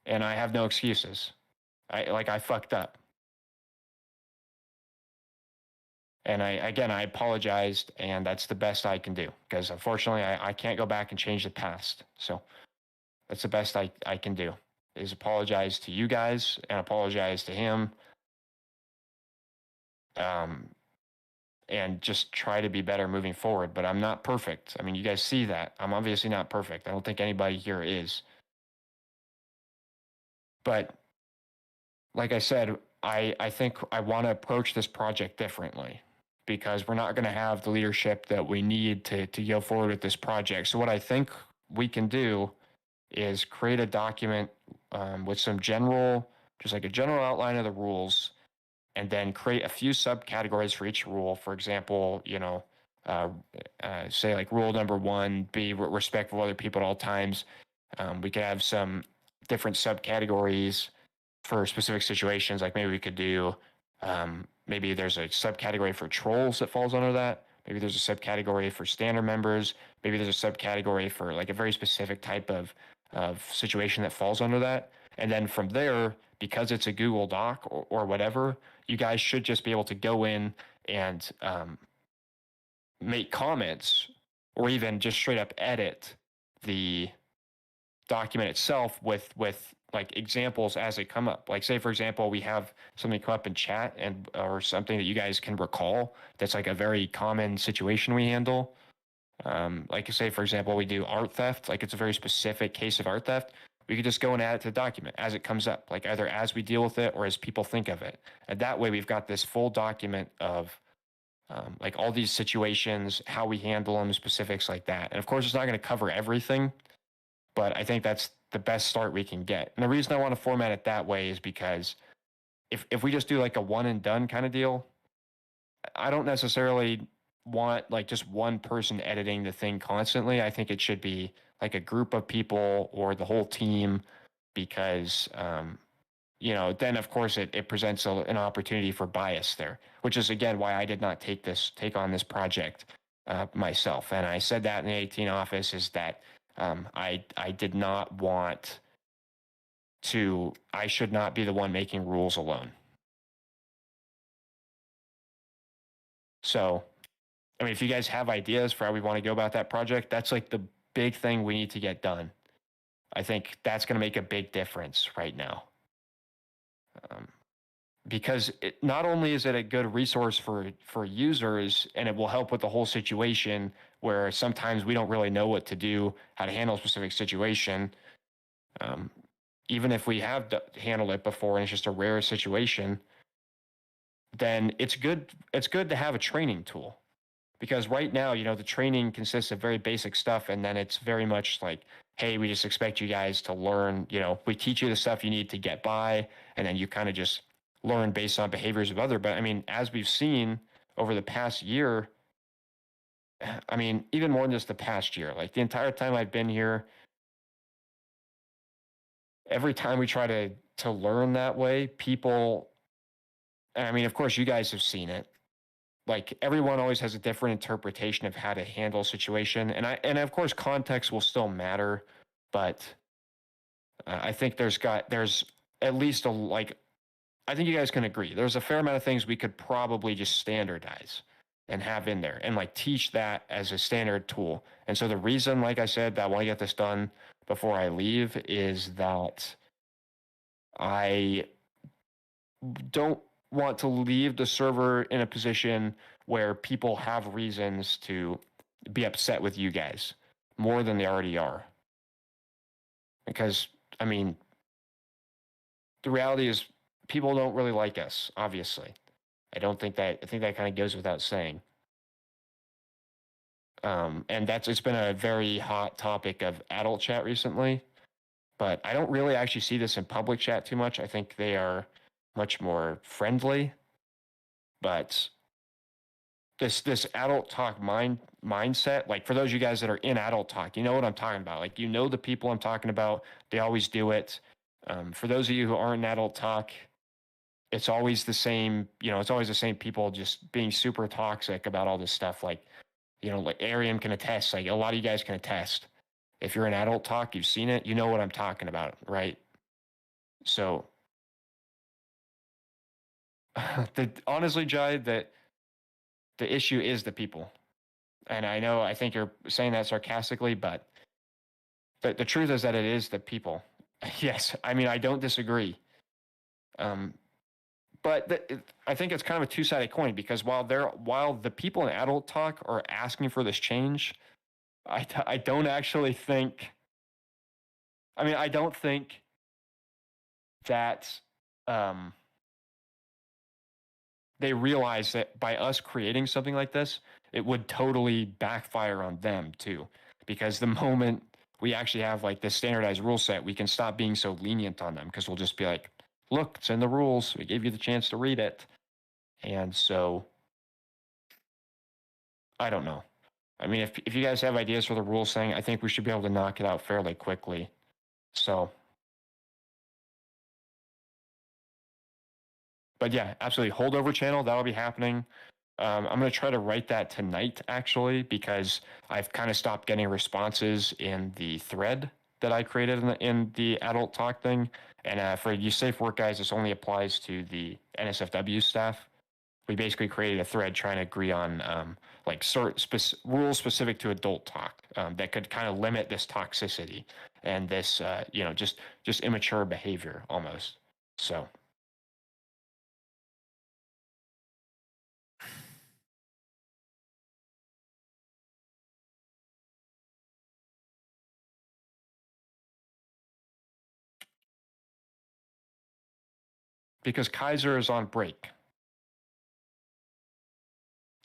And I have no excuses. I fucked up. And I apologized, and that's the best I can do, because unfortunately I can't go back and change the past. So that's the best I can do, is apologize to you guys and apologize to him. And just try to be better moving forward. But I'm not perfect. I mean, you guys see that. I'm obviously not perfect. I don't think anybody here is. But like I said, I think I want to approach this project differently, because we're not going to have the leadership that we need to go forward with this project. So what I think we can do is create a document with some just like a general outline of the rules, and then create a few subcategories for each rule. For example, you know, say like rule number 1, be respectful of other people at all times. We could have some different subcategories for specific situations. Like maybe we could do, maybe there's a subcategory for trolls that falls under that. Maybe there's a subcategory for standard members. Maybe there's a subcategory for like a very specific type of situation that falls under that. And then from there, because it's a Google Doc or whatever, you guys should just be able to go in and make comments or even just straight up edit the document itself with like examples as they come up. Like say, for example, we have something come up in chat and or something that you guys can recall that's like a very common situation we handle. Like say, for example, we do art theft, like it's a very specific case of art theft. We could just go and add it to the document as it comes up, like either as we deal with it or as people think of it. And that way we've got this full document of like all these situations, how we handle them, specifics like that. And of course, it's not going to cover everything, but I think that's the best start we can get. And the reason I want to format it that way is because if we just do like a one and done kind of deal, I don't necessarily want like just one person editing the thing constantly. I think it should be like a group of people or the whole team because, then of course it presents an opportunity for bias there, which is again why I did not take on this project myself. And I said that in the 18 office is that I did not want I should not be the one making rules alone. So, I mean, if you guys have ideas for how we want to go about that project, that's like the big thing we need to get done. I think that's going to make a big difference right now. Because not only is it a good resource for users and it will help with the whole situation where sometimes we don't really know what to do, how to handle a specific situation. Even if we have handled it before and it's just a rare situation, then it's good to have a training tool. Because right now, the training consists of very basic stuff, and then it's very much like, hey, we just expect you guys to learn, we teach you the stuff you need to get by, and then you kind of just learn based on behaviors of other. But I mean, as we've seen over the past year, I mean, even more than just the past year, like the entire time I've been here, every time we try to learn that way, people, I mean, of course, you guys have seen it. Like everyone always has a different interpretation of how to handle a situation. And of course, context will still matter, but I think there's at least I think you guys can agree. There's a fair amount of things we could probably just standardize and have in there and like teach that as a standard tool. And so the reason, like I said, that I want to get this done before I leave is that I don't want to leave the server in a position where people have reasons to be upset with you guys more than they already are. Because, I mean, the reality is people don't really like us, obviously. I think that kind of goes without saying. And it's been a very hot topic of adult chat recently, but I don't really actually see this in public chat too much. I think they are much more friendly, but this adult talk mindset, like for those of you guys that are in adult talk, you know what I'm talking about. Like, the people I'm talking about, they always do it. For those of you who aren't in adult talk, it's always the same, it's always the same people just being super toxic about all this stuff. Like, like Ariam can attest, like a lot of you guys can attest. If you're in adult talk, you've seen it, you know what I'm talking about, right? So honestly, Jai, that the issue is the people. And I think you're saying that sarcastically, but the truth is that it is the people. Yes, I mean, I don't disagree. But I think it's kind of a two-sided coin because while the people in adult talk are asking for this change, I don't actually think. I mean, I don't think that they realize that by us creating something like this, it would totally backfire on them too. Because the moment we actually have like this standardized rule set, we can stop being so lenient on them because we'll just be like, look, it's in the rules. We gave you the chance to read it. And so, I don't know. I mean, if you guys have ideas for the rules thing, I think we should be able to knock it out fairly quickly. So, but yeah, absolutely. Holdover channel, that'll be happening. I'm going to try to write that tonight, actually, because I've kind of stopped getting responses in the thread that I created in the adult talk thing. And for you safe work guys, this only applies to the NSFW staff. We basically created a thread trying to agree on like rules specific to adult talk that could kind of limit this toxicity and this just immature behavior almost. So. Because Kaiser is on break.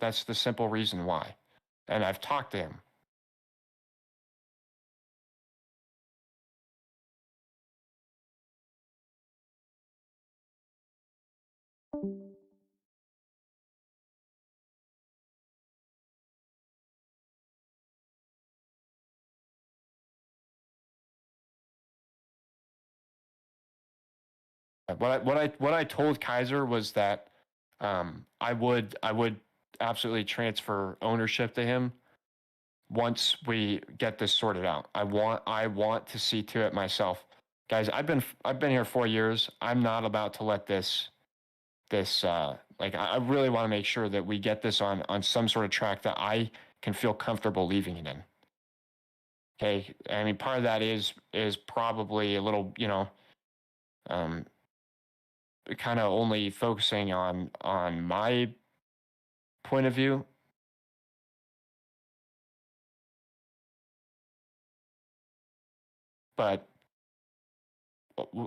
That's the simple reason why. And I've talked to him. What I told Kaiser was that I would absolutely transfer ownership to him once we get this sorted out. I want to see to it myself, guys. I've been here 4 years. I'm not about to let this like I really want to make sure that we get this on some sort of track that I can feel comfortable leaving it in. Okay, I mean part of that is probably a little kind of only focusing on my point of view. But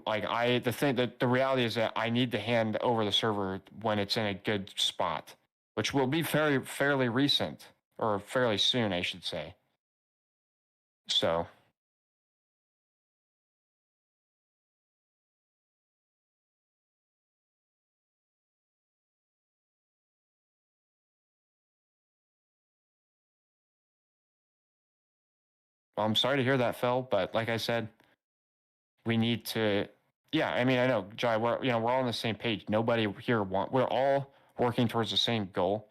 like the reality is that I need to hand over the server when it's in a good spot, which will be fairly recent or fairly soon, I should say. So. Well, I'm sorry to hear that, Phil, but like I said, we need to. Yeah, I mean, I know, Jai. We're all on the same page. Nobody here we're all working towards the same goal.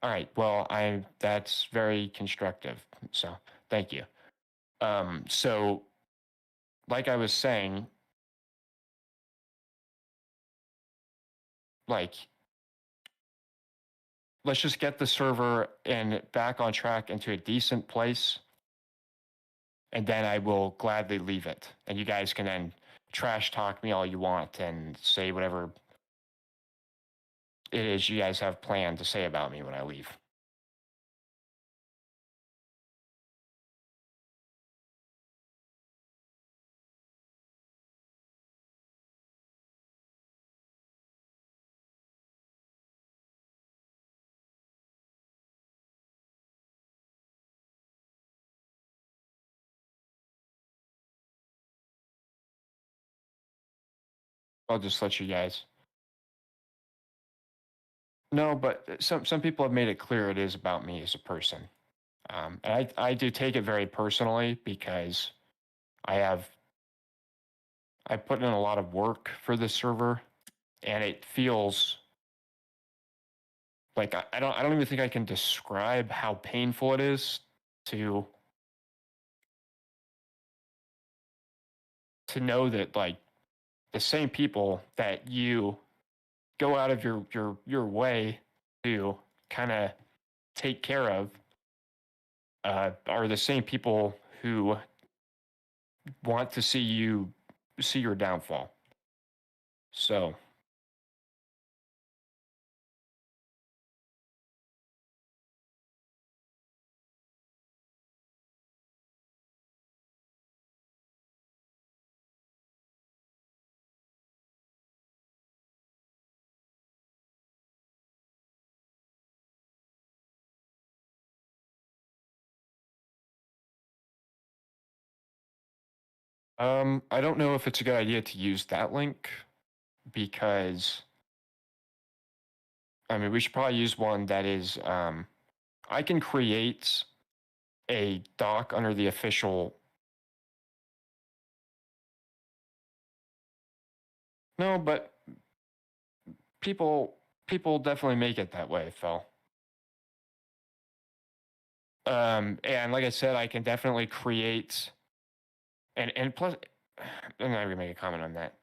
All right. Well, that's very constructive. So thank you. So, like I was saying, like, let's just get the server and back on track into a decent place, and then I will gladly leave it. And you guys can then trash talk me all you want and say whatever it is you guys have planned to say about me when I leave. I'll just let you guys. No, but some people have made it clear it is about me as a person. And I do take it very personally because I put in a lot of work for this server, and it feels like I don't even think I can describe how painful it is to know that like the same people that you go out of your way to kind of take care of are the same people who want to see your downfall. So I don't know if it's a good idea to use that link because I mean we should probably use one that is I can create a doc under the official. No, but people definitely make it that way, Phil. And like I said, I can definitely create And plus, I'm not gonna make a comment on that.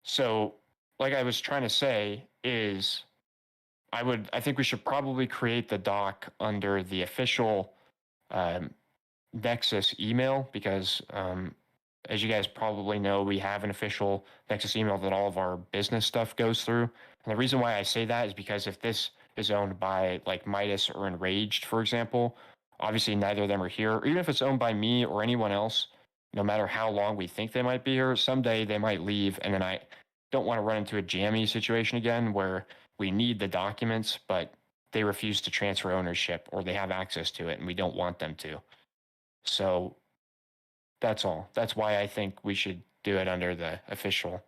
So, like I was trying to say, is I think we should probably create the doc under the official Nexus email because, as you guys probably know, we have an official Nexus email that all of our business stuff goes through. And the reason why I say that is because if this is owned by like Midas or Enraged, for example, obviously neither of them are here. Or even if it's owned by me or anyone else, no matter how long we think they might be here, someday they might leave, and then I don't want to run into a jammy situation again where we need the documents, but they refuse to transfer ownership or they have access to it and we don't want them to. So that's all. That's why I think we should do it under the official.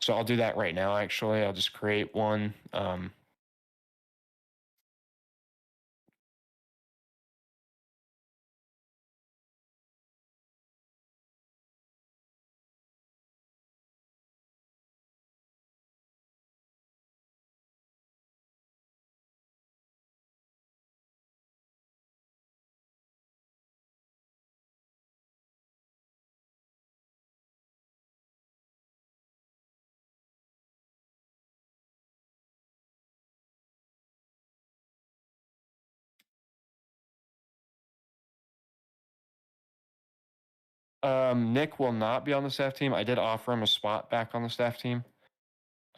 So I'll do that right now, actually. I'll just create one. Nick will not be on the staff team. I did offer him a spot back on the staff team,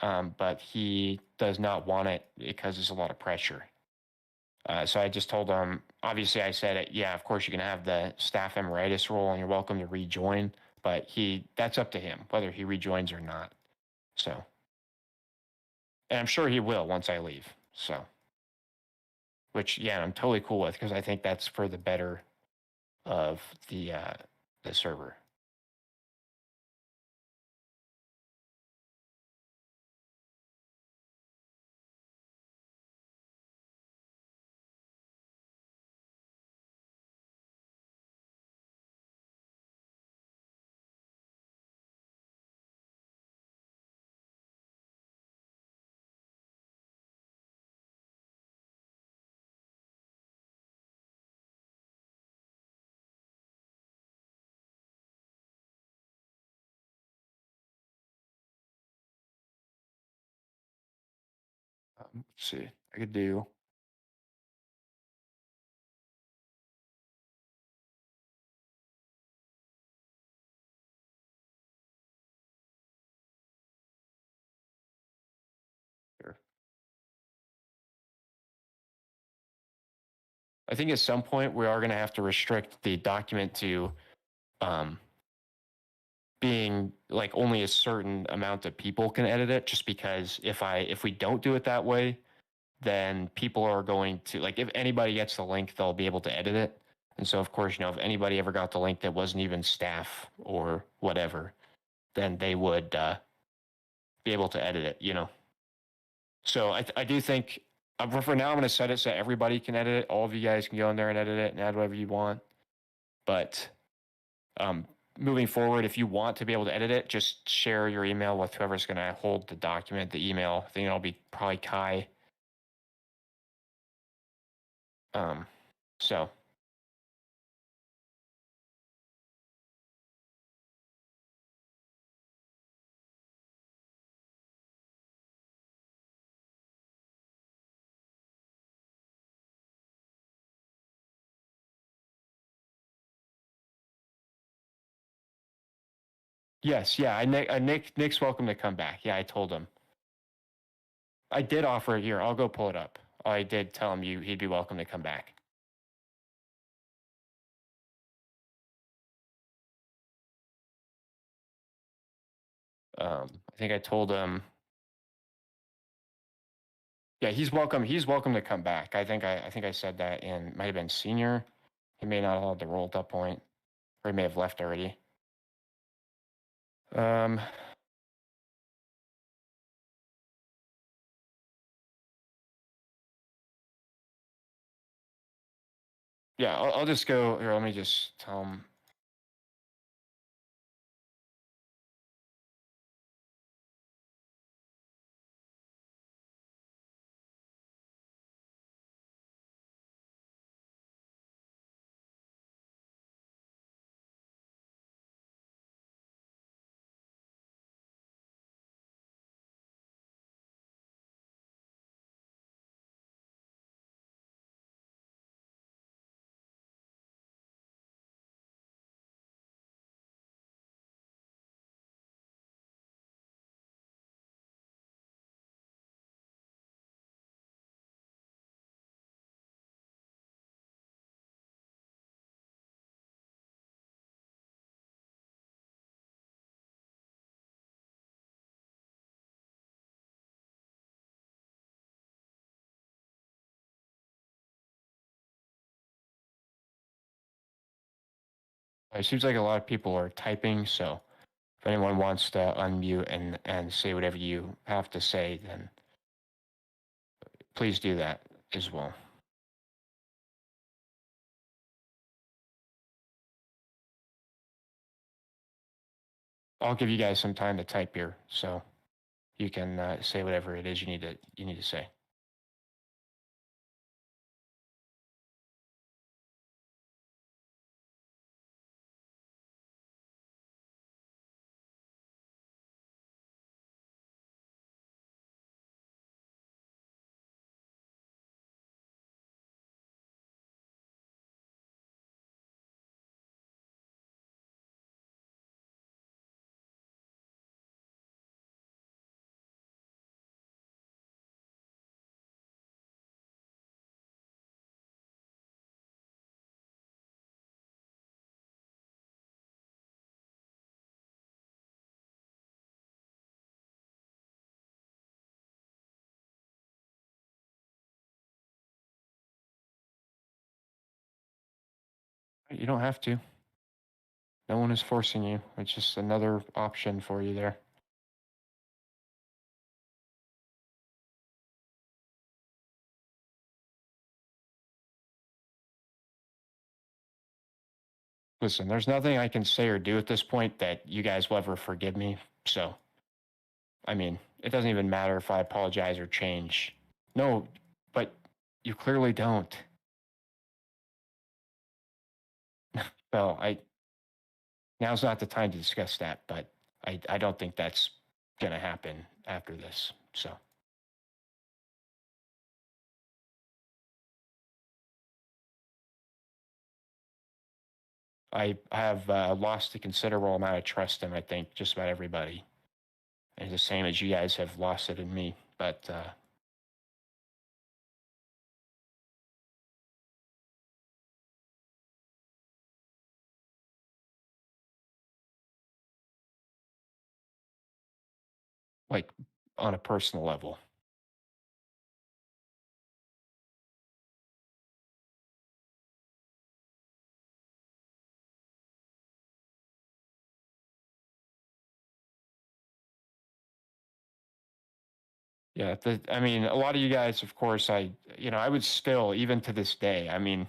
but he does not want it because there's a lot of pressure. So I just told him, obviously I said, yeah, of course you can have the staff emeritus role and you're welcome to rejoin, but that's up to him, whether he rejoins or not. So, and I'm sure he will once I leave. So, which, yeah, I'm totally cool with because I think that's for the better of the server. Let's see, I could do. Here. I think at some point we are going to have to restrict the document to being like only a certain amount of people can edit it, just because if we don't do it that way, then people are going to, like, if anybody gets the link, they'll be able to edit it. And so, of course, if anybody ever got the link that wasn't even staff or whatever, then they would be able to edit it. So I do think for now, I'm going to set it so everybody can edit it. All of you guys can go in there and edit it and add whatever you want. But moving forward, if you want to be able to edit it, just share your email with whoever's going to hold the document, the email. I think it'll be probably Kai. So. Yes, yeah. Nick's welcome to come back. Yeah, I told him. I did offer it here. I'll go pull it up. I did tell him he'd be welcome to come back. I think I told him. Yeah, he's welcome. He's welcome to come back. I think I said that in might have been senior. He may not have had the role at that point, or he may have left already. Yeah, I'll just go here. Let me just tell him. It seems like a lot of people are typing, so if anyone wants to unmute and say whatever you have to say, then please do that as well. I'll give you guys some time to type here, so you can say whatever it is you need to say. You don't have to. No one is forcing you. It's just another option for you there. Listen, there's nothing I can say or do at this point that you guys will ever forgive me. So, I mean, it doesn't even matter if I apologize or change. No, but you clearly don't. Well, now's not the time to discuss that, but I don't think that's going to happen after this. So, I have lost a considerable amount of trust in, I think, just about everybody. And the same as you guys have lost it in me. But like on a personal level. Yeah, I mean, a lot of you guys, of course, I would still, even to this day, I mean,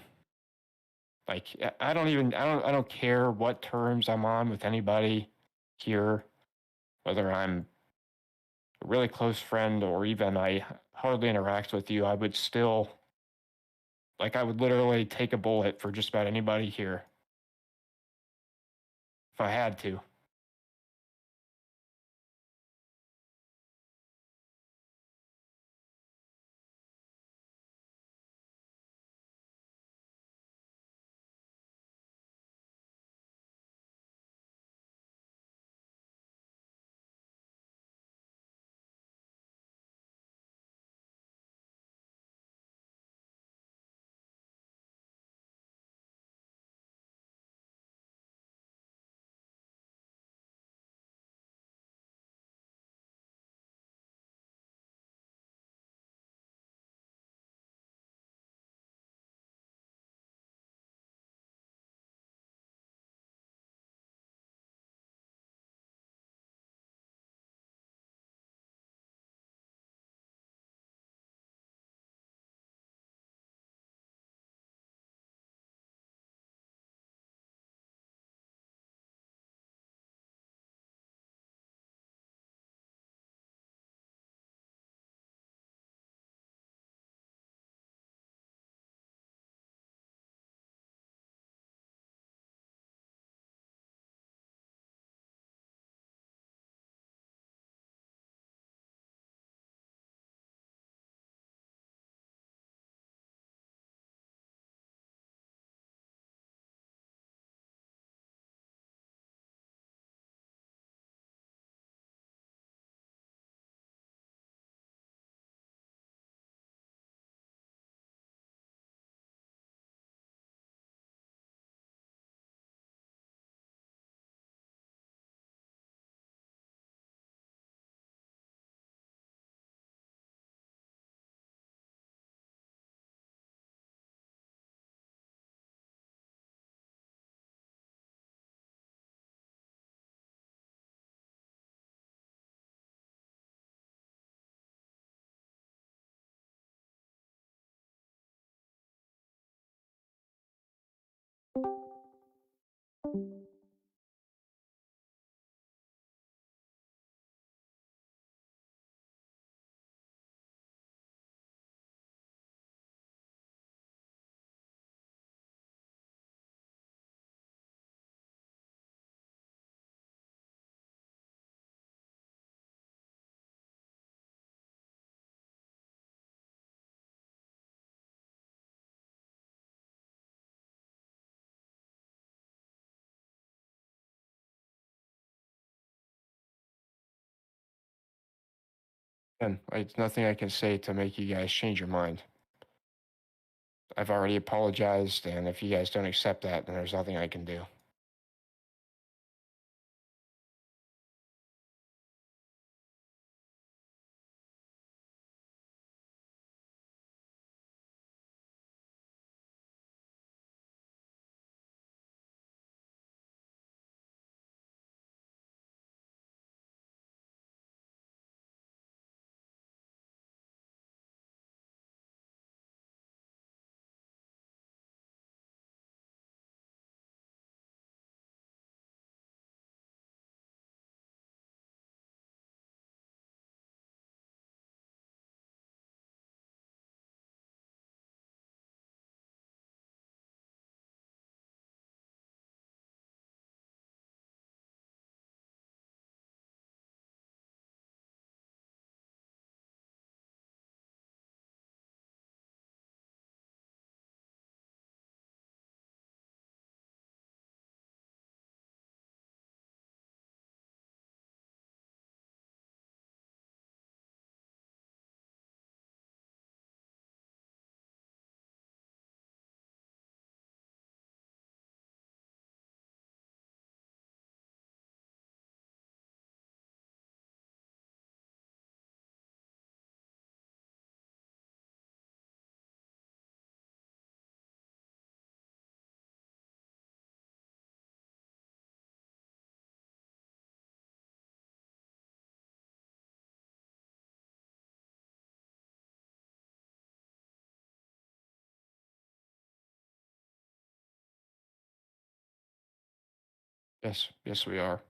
like, I don't care what terms I'm on with anybody here, whether I'm a really close friend or even I hardly interact with you. I would still, like, I would literally take a bullet for just about anybody here if I had to. And it's nothing I can say to make you guys change your mind. I've already apologized, and if you guys don't accept that, then there's nothing I can do. Yes, we are.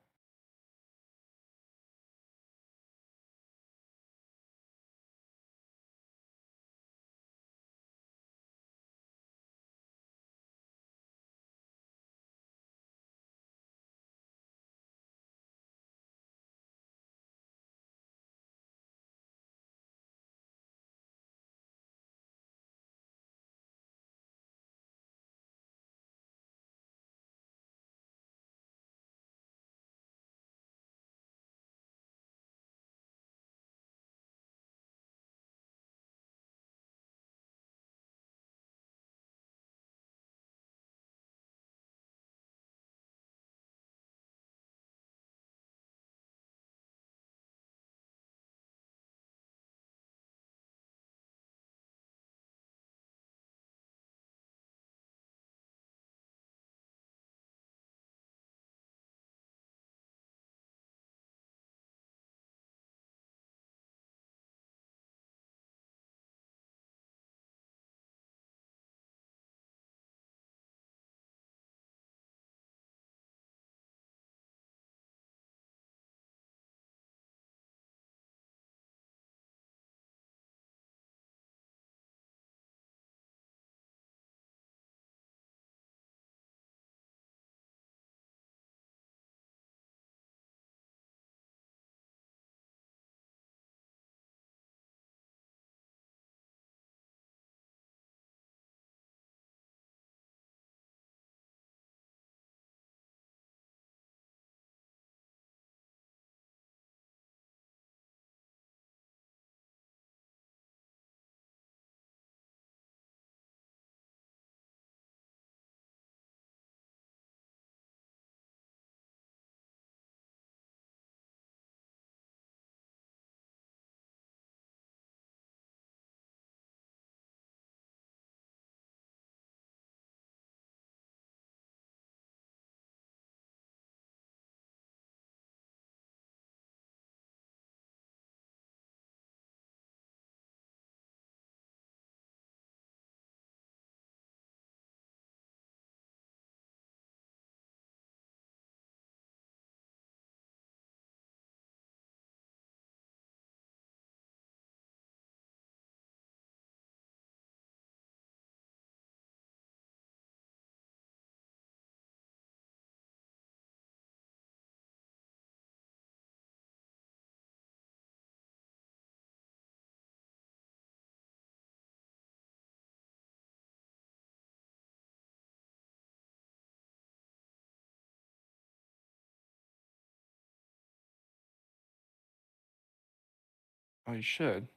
Well, you should.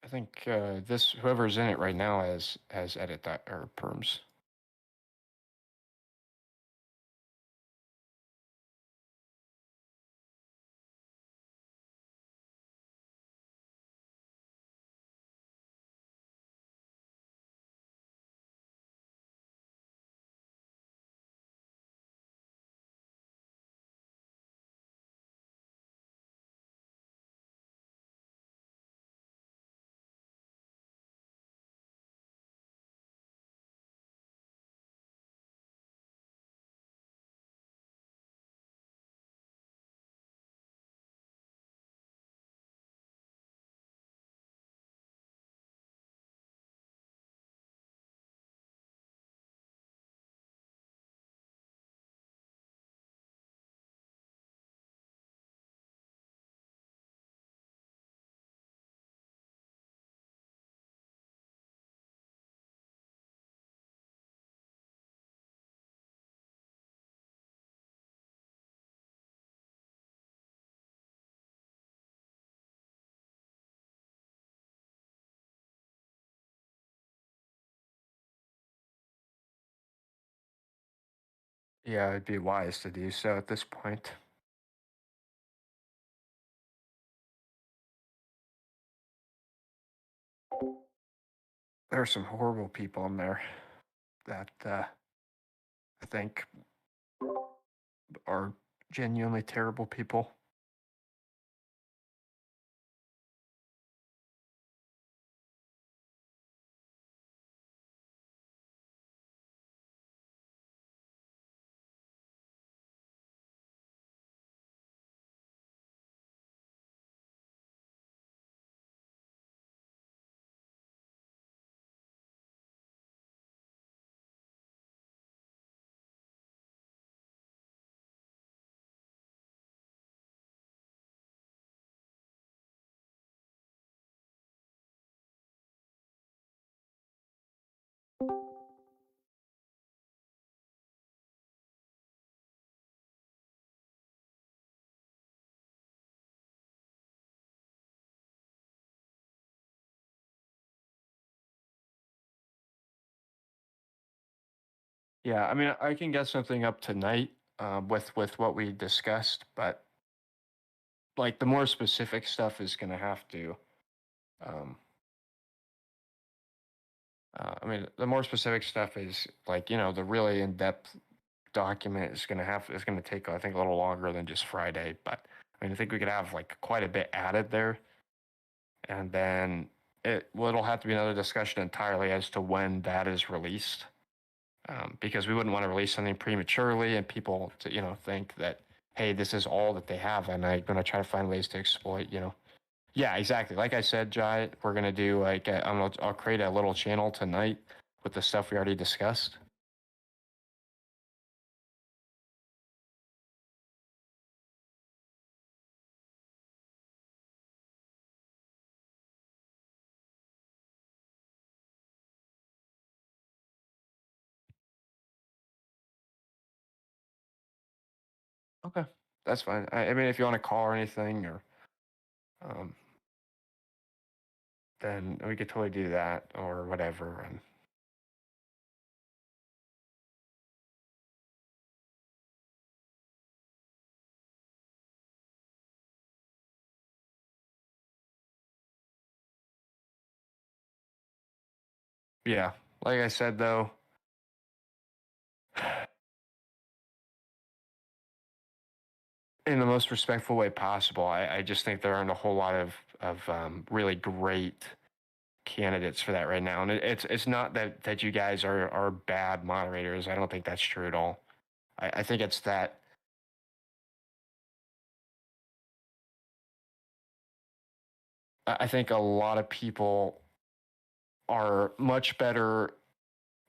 I think this whoever's in it right now has edit that or perms. Yeah, it'd be wise to do so at this point. There are some horrible people in there that I think are genuinely terrible people. Yeah, I mean, I can get something up tonight with what we discussed, but like the more specific stuff is going to have to. Um, I mean, the more specific stuff is like the really in-depth document is going to take I think a little longer than just Friday, but I mean I think we could have like quite a bit added there, and then it'll have to be another discussion entirely as to when that is released. Because we wouldn't want to release something prematurely and people to think that, hey, this is all that they have and I'm going to try to find ways to exploit. Yeah, exactly, like I said, Jai, we're going to do like I'll create a little channel tonight with the stuff we already discussed. Okay, that's fine. I mean, if you want to call or anything, or then we could totally do that or whatever. And yeah, like I said, though, in the most respectful way possible, I just think there aren't a whole lot of really great candidates for that right now. And it's not that you guys are bad moderators. I don't think that's true at all. I think it's that I think a lot of people are much better.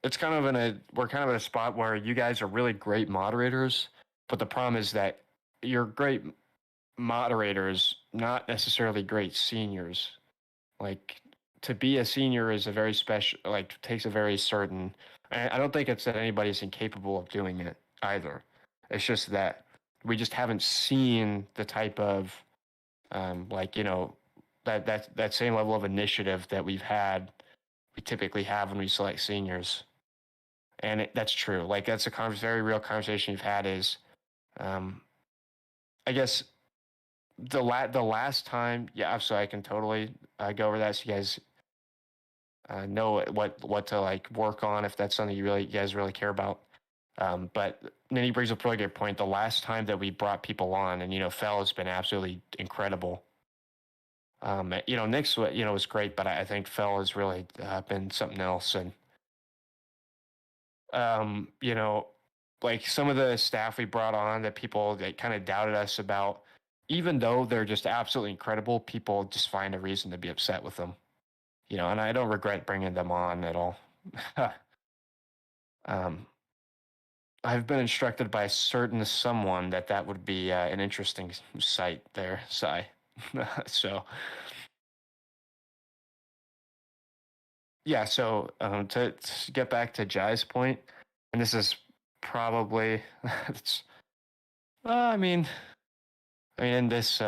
It's kind of we're kind of in a spot where you guys are really great moderators, but the problem is that you're great moderators, not necessarily great seniors. Like, to be a senior is a very special, like, takes a very certain. I don't think it's that anybody's incapable of doing it either. It's just that we just haven't seen the type of Like, you know, that same level of initiative that we typically have when we select seniors. And that's true. Like, that's a very real conversation you've had is, I guess the last time, yeah, so I can totally go over that so you guys know what to like work on if that's something you guys really care about. But then he brings up a really good point. The last time that we brought people on, and you know, Fel has been absolutely incredible. You know, Nick's was great, but I think Fel has really been something else. And you know, like some of the staff we brought on that people that kind of doubted us about, even though they're just absolutely incredible, people just find a reason to be upset with them. You know, and I don't regret bringing them on at all. I've been instructed by a certain someone that would be an interesting sight there, Sai. So, yeah, so to get back to Jai's point, and this is probably, it's, I mean, in this,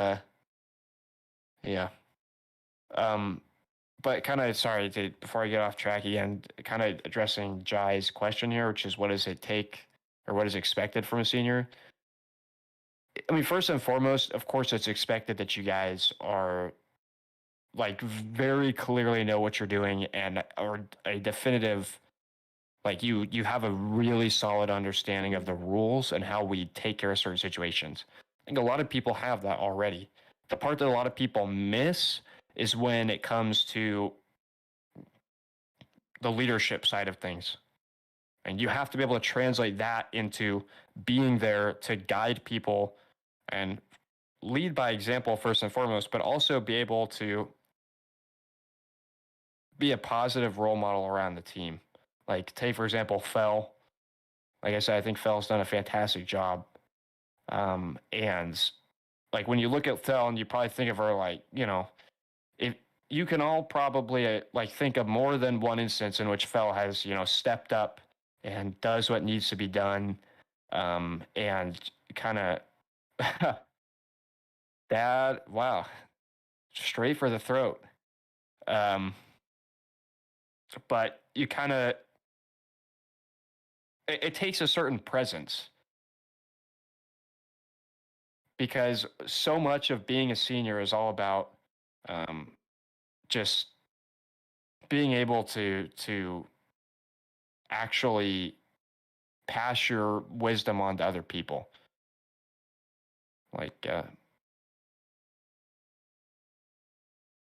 yeah. But kind of, sorry, before I get off track again, kind of addressing Jai's question here, which is what does it take or what is expected from a senior? I mean, first and foremost, of course, it's expected that you guys are like very clearly know what you're doing and are a definitive, like you have a really solid understanding of the rules and how we take care of certain situations. I think a lot of people have that already. The part that a lot of people miss is when it comes to the leadership side of things. And you have to be able to translate that into being there to guide people and lead by example first and foremost, but also be able to be a positive role model around the team. Like, take, for example, Fel. Like I said, I think Fel's done a fantastic job. And like when you look at Fel and you probably think of her like, you know, if you can all probably like think of more than one instance in which Fel has, you know, stepped up and does what needs to be done. And kind of that, wow, straight for the throat. But you kind of, it takes a certain presence because so much of being a senior is all about just being able to actually pass your wisdom on to other people. Like,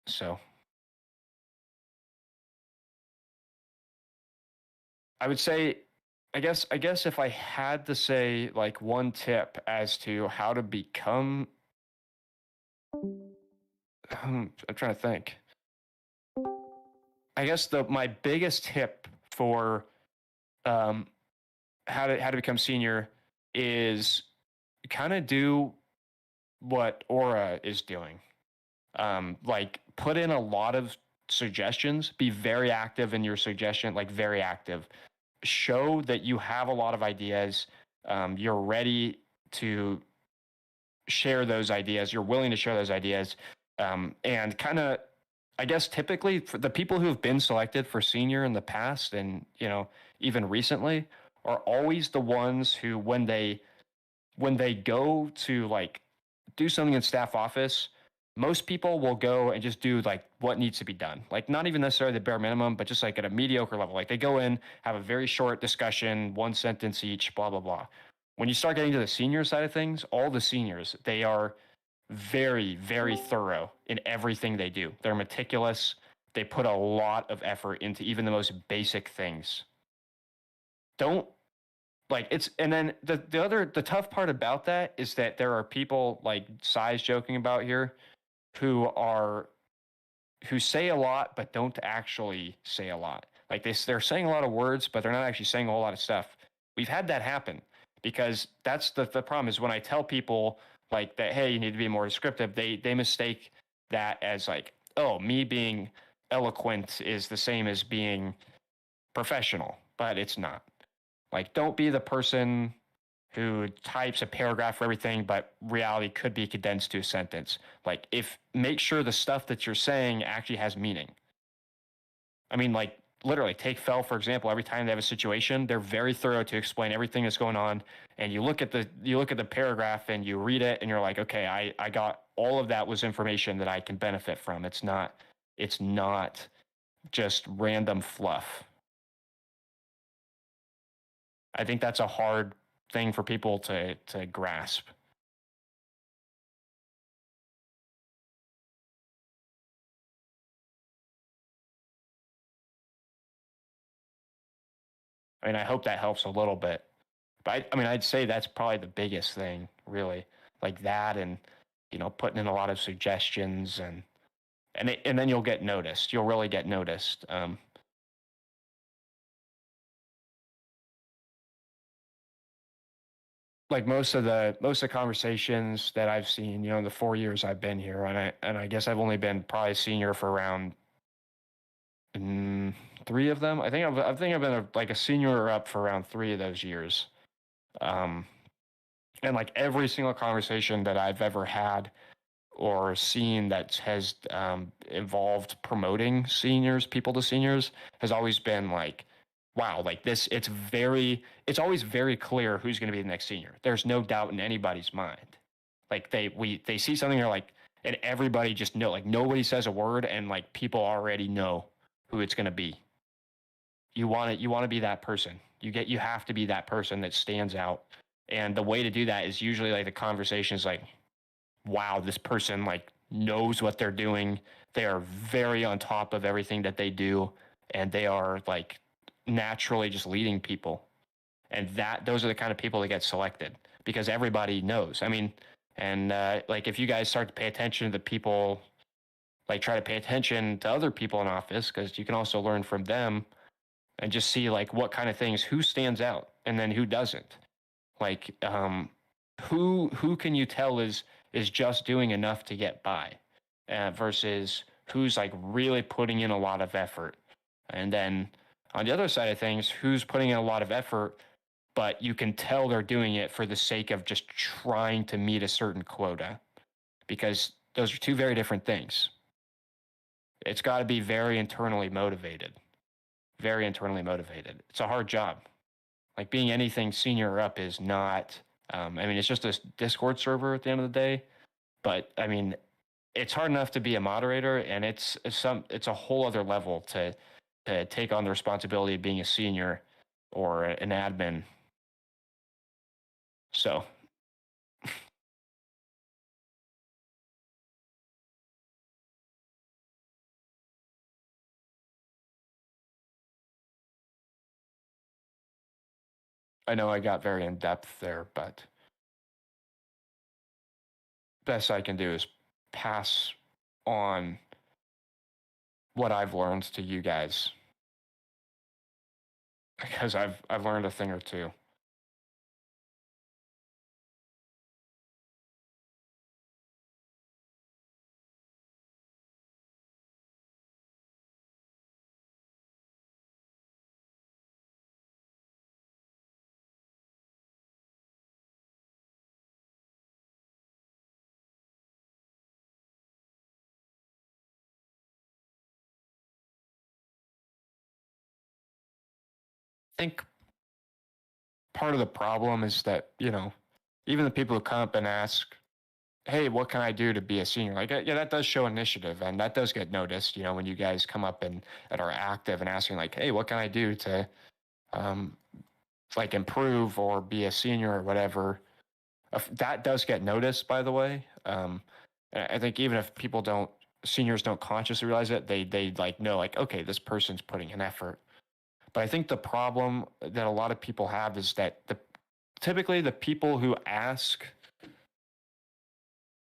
so I would say, I guess if I had to say like one tip as to how to become, I'm trying to think. I guess my biggest tip for how to become senior is kind of do what Aura is doing. Like put in a lot of suggestions, be very active in your suggestion, like very active. Show that you have a lot of ideas. You're ready to share those ideas. You're willing to share those ideas. And kind of, I guess, typically for the people who have been selected for senior in the past and, you know, even recently are always the ones who, when they go to like do something in staff office, most people will go and just do like what needs to be done. Like not even necessarily the bare minimum, but just like at a mediocre level. Like they go in, have a very short discussion, one sentence each, blah, blah, blah. When you start getting to the senior side of things, all the seniors, they are very, very thorough in everything they do. They're meticulous. They put a lot of effort into even the most basic things. Don't like it's, and then the tough part about that is that there are people like Sai's joking about here who say a lot but don't actually say a lot. Like they're saying a lot of words, but they're not actually saying a whole lot of stuff. We've had that happen because that's the problem is when I tell people like that, hey, you need to be more descriptive, they mistake that as like, oh, me being eloquent is the same as being professional, but it's not. Like, don't be the person who types a paragraph for everything, but reality could be condensed to a sentence. Like, make sure the stuff that you're saying actually has meaning. I mean, like, literally, take Fell, for example. Every time they have a situation, they're very thorough to explain everything that's going on. And you look at the paragraph and you read it and you're like, okay, I got all of that was information that I can benefit from. It's not just random fluff. I think that's a hard thing for people to grasp. I mean, I hope that helps a little bit. But I mean, I'd say that's probably the biggest thing, really, like that, and putting in a lot of suggestions, and then you'll get noticed. You'll really get noticed. Like most of the conversations that I've seen, the 4 years I've been here, and I guess I've only been probably senior for around 3 of them. I think I've been a senior or up for around 3 of those years. And like every single conversation that I've ever had or seen that has involved promoting people to seniors, has always been like, wow, like this, it's always very clear who's going to be the next senior. There's no doubt in anybody's mind. Like they see something, they're like, and everybody just know, like nobody says a word, and like people already know who it's going to be. You want to be that person. You have to be that person that stands out. And the way to do that is usually like the conversation is like, wow, this person like knows what they're doing. They are very on top of everything that they do, and they are like naturally just leading people. And those are the kind of people that get selected because everybody knows. I mean, and like if you guys start to pay attention to the people, like try to pay attention to other people in office, because you can also learn from them and just see like what kind of things, who stands out and then who doesn't. Like who can you tell is just doing enough to get by, versus who's like really putting in a lot of effort. And then on the other side of things, who's putting in a lot of effort, but you can tell they're doing it for the sake of just trying to meet a certain quota, because those are 2 very different things. It's got to be very internally motivated. Very internally motivated. It's a hard job. Like being anything senior or up is not, I mean, it's just a Discord server at the end of the day. But I mean, it's hard enough to be a moderator, and it's a whole other level to take on the responsibility of being a senior or an admin. So I know I got very in depth there, but best I can do is pass on what I've learned to you guys, because I've learned a thing or two. I think part of the problem is that, even the people who come up and ask, hey, what can I do to be a senior? Like, yeah, that does show initiative, and that does get noticed, when you guys come up and are active and asking like, hey, what can I do to like improve or be a senior or whatever. That does get noticed, by the way. I think even if seniors don't consciously realize it, they like know like, okay, this person's putting an effort. But I think the problem that a lot of people have is that typically the people who ask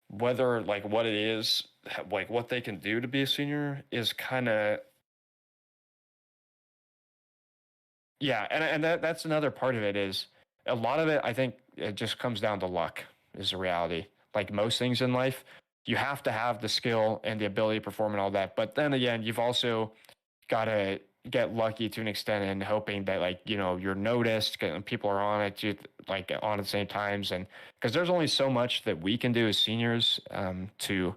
whether like what it is, like what they can do to be a senior is kind of, yeah, and that's another part of it. Is a lot of it, I think it just comes down to luck, is the reality. Like most things in life, you have to have the skill and the ability to perform and all that. But then again, you've also got to get lucky to an extent and hoping that like, you know, you're noticed and people are on it like on at the same times. And because there's only so much that we can do as seniors to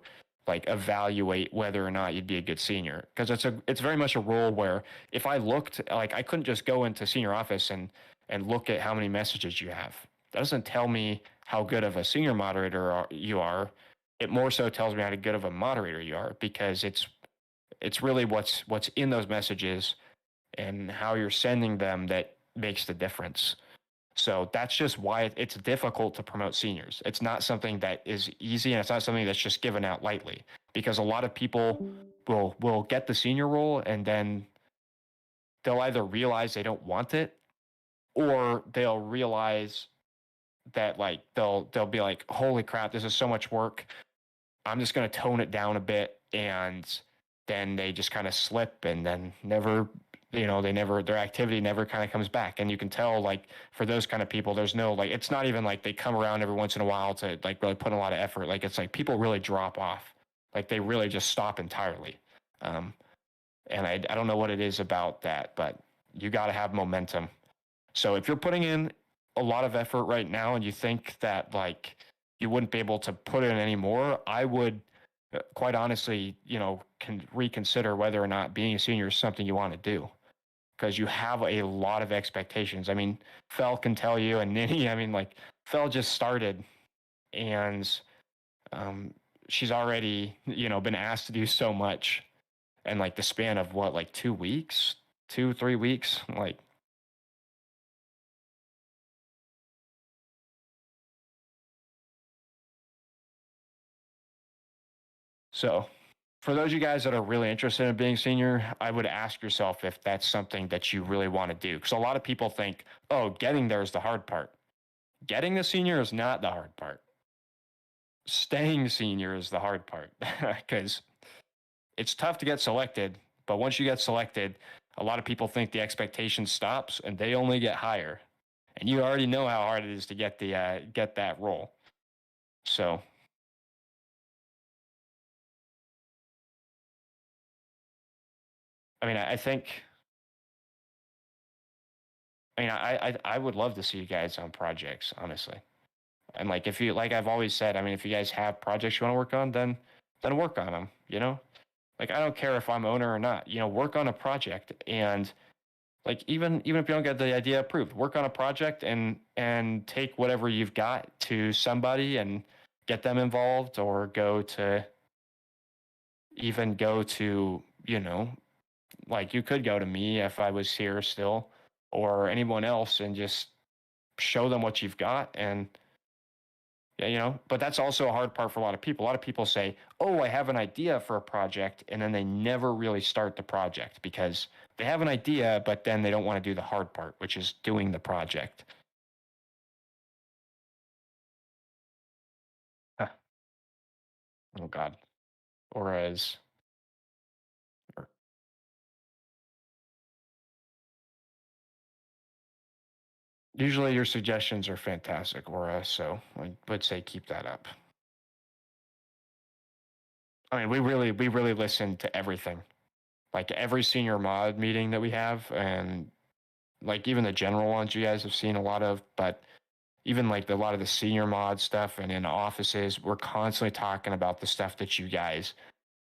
like evaluate whether or not you'd be a good senior. Because it's very much a role where if I looked, like I couldn't just go into senior office and look at how many messages you have. That doesn't tell me how good of a senior moderator you are. It more so tells me how good of a moderator you are, because it's really what's in those messages and how you're sending them that makes the difference. So that's just why it's difficult to promote seniors. It's not something that is easy, and it's not something that's just given out lightly, because a lot of people will get the senior role and then they'll either realize they don't want it, or they'll realize that like they'll be like, holy crap, this is so much work, I'm just going to tone it down a bit, and then they just kind of slip and then never, you know, their activity never kind of comes back. And you can tell, like, for those kind of people, there's no, like, it's not even like they come around every once in a while to like really put in a lot of effort. Like, it's like people really drop off, like they really just stop entirely. And I don't know what it is about that, but you got to have momentum. So if you're putting in a lot of effort right now and you think that like you wouldn't be able to put in any more, I would quite honestly, you know, can reconsider whether or not being a senior is something you want to do, because you have a lot of expectations. I mean, Fel can tell you, and Ninny, I mean, like Fel just started, and she's already, you know, been asked to do so much in like the span of what, like 2 weeks, 3 weeks, like. So for those of you guys that are really interested in being senior, I would ask yourself if that's something that you really want to do. Because a lot of people think, oh, getting there is the hard part. Getting the senior is not the hard part. Staying senior is the hard part, because it's tough to get selected. But once you get selected, a lot of people think the expectation stops and they only get higher. And you already know how hard it is to get that role. So I mean, I would love to see you guys on projects, honestly. And like, if you, like I've always said, I mean, if you guys have projects you want to work on, then work on them, you know? Like, I don't care if I'm owner or not, you know, work on a project. And like, even if you don't get the idea approved, work on a project and take whatever you've got to somebody and get them involved, or go to, you know, like you could go to me if I was here still, or anyone else, and just show them what you've got. And yeah, you know, but that's also a hard part for a lot of people. A lot of people say, oh, I have an idea for a project, and then they never really start the project because they have an idea, but then they don't want to do the hard part, which is doing the project. Huh. Oh God. Or as usually your suggestions are fantastic, Aura, so I would say keep that up. I mean, we really listen to everything. Like every senior mod meeting that we have, and like even the general ones you guys have seen a lot of, but even like a lot of the senior mod stuff and in offices, we're constantly talking about the stuff that you guys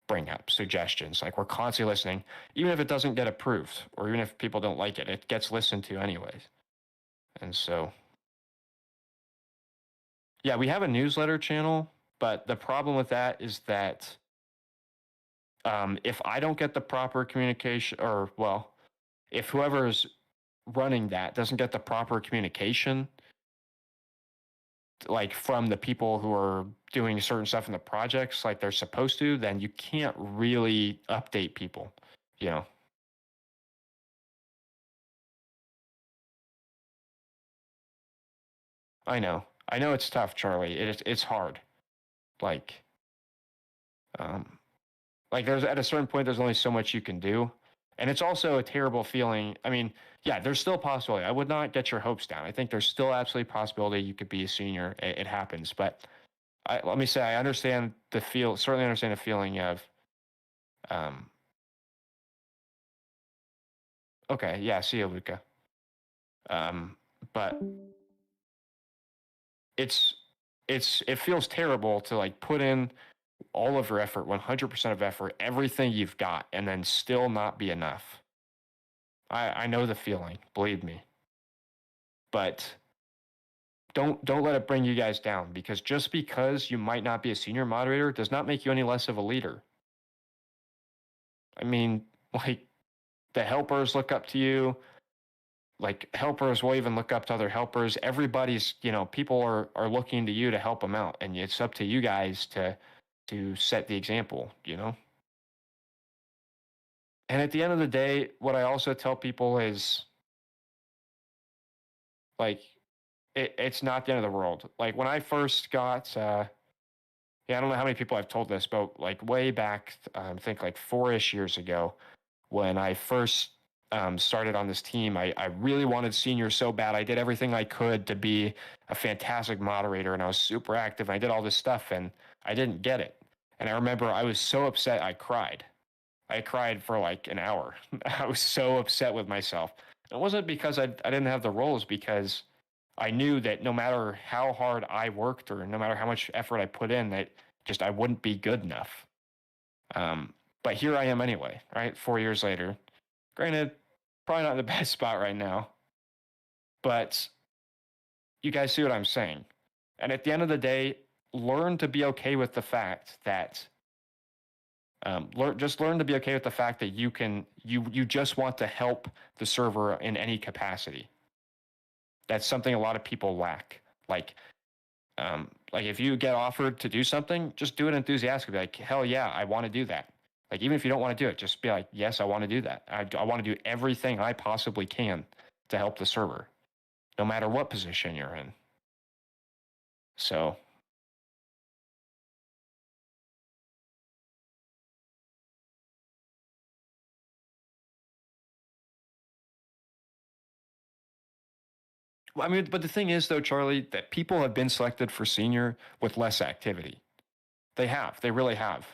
bring up, suggestions. Like we're constantly listening, even if it doesn't get approved, or even if people don't like it, it gets listened to anyways. And so, yeah, we have a newsletter channel, but the problem with that is that if I don't get the proper communication, or well, if whoever's running that doesn't get the proper communication, like from the people who are doing certain stuff in the projects like they're supposed to, then you can't really update people, you know. I know it's tough, Charlie. It's hard. Like like there's, at a certain point there's only so much you can do, and it's also a terrible feeling. I mean, yeah, there's still a possibility. I would not get your hopes down. I think there's still absolutely a possibility you could be a senior. It happens, but let me say, I understand certainly understand the feeling of Okay, yeah, see you, Luca. But it feels terrible to like put in all of your effort, 100% of effort, everything you've got, and then still not be enough. I know the feeling, believe me. But don't let it bring you guys down, because just because you might not be a senior moderator does not make you any less of a leader. I mean, like, the helpers look up to you. Like, helpers will even look up to other helpers. Everybody's, people are looking to you to help them out, and it's up to you guys to set the example, And at the end of the day, what I also tell people is, like, it's not the end of the world. Like, when I first got, I don't know how many people I've told this, but like way back, I think like 4-ish years ago, when I first started on this team, I really wanted senior so bad. I did everything I could to be a fantastic moderator, and I was super active. And I did all this stuff, and I didn't get it. And I remember I was so upset, I cried. I cried for like an hour. I was so upset with myself. It wasn't because I didn't have the roles, because I knew that no matter how hard I worked or no matter how much effort I put in, that just I wouldn't be good enough. But here I am anyway, right? 4 years later. Granted, probably not in the best spot right now, but you guys see what I'm saying. And at the end of the day, learn to be okay with the fact that learn to be okay with the fact that you just want to help the server in any capacity. That's something a lot of people lack. Like if you get offered to do something, just do it enthusiastically. Like, hell yeah, I want to do that. Like, even if you don't want to do it, just be like, yes, I want to do that. I want to do everything I possibly can to help the server, no matter what position you're in. So, I mean, but the thing is, though, Charlie, that people have been selected for senior with less activity. They have. They really have.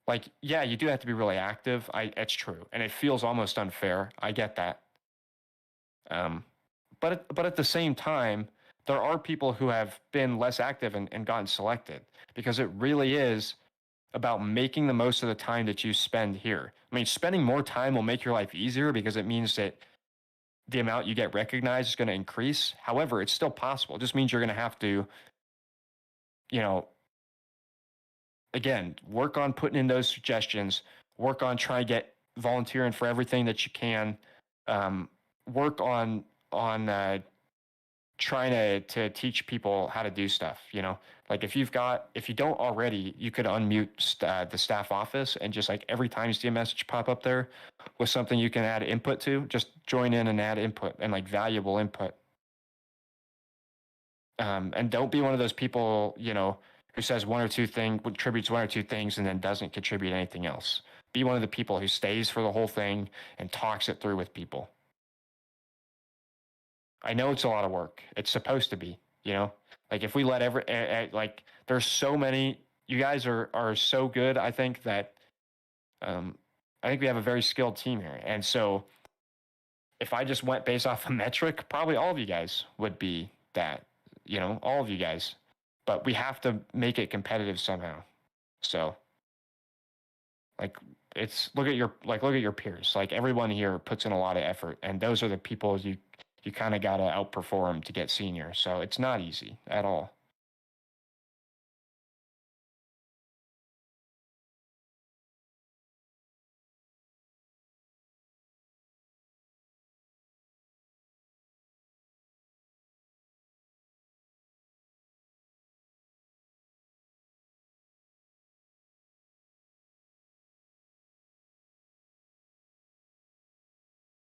Like, yeah, you do have to be really active. It's true, and it feels almost unfair. I get that. But at the same time, there are people who have been less active and gotten selected, because it really is about making the most of the time that you spend here. I mean, spending more time will make your life easier, because it means that the amount you get recognized is going to increase. However, it's still possible. It just means you're going to have to, you know, again, work on putting in those suggestions, work on trying to get volunteering for everything that you can, work on trying to teach people how to do stuff. Like, if you don't already, you could unmute the staff office, and just like every time you see a message pop up there with something you can add input to, just join in and add input, and like valuable input. And don't be one of those people, who says one or two things, contributes one or two things, and then doesn't contribute anything else. Be one of the people who stays for the whole thing and talks it through with people. I know it's a lot of work. It's supposed to be, like, if we let like, there's so many, you guys are so good. I think that, I think we have a very skilled team here. And so if I just went based off a metric, probably all of you guys would be that, all of you guys, but we have to make it competitive somehow. So, like, look at your peers. Like, everyone here puts in a lot of effort, and those are the people you kind of got to outperform to get senior. So it's not easy at all.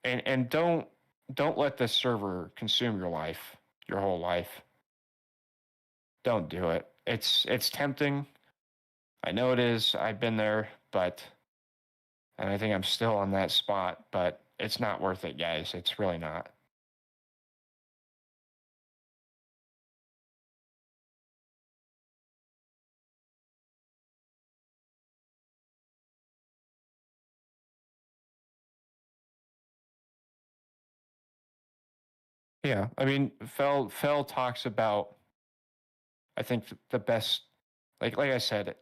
And don't let this server consume your life, your whole life. Don't do it. It's tempting. I know it is. I've been there, and I think I'm still on that spot, but it's not worth it, guys. It's really not. Yeah, I mean, Fell talks about, I think the best, like I said,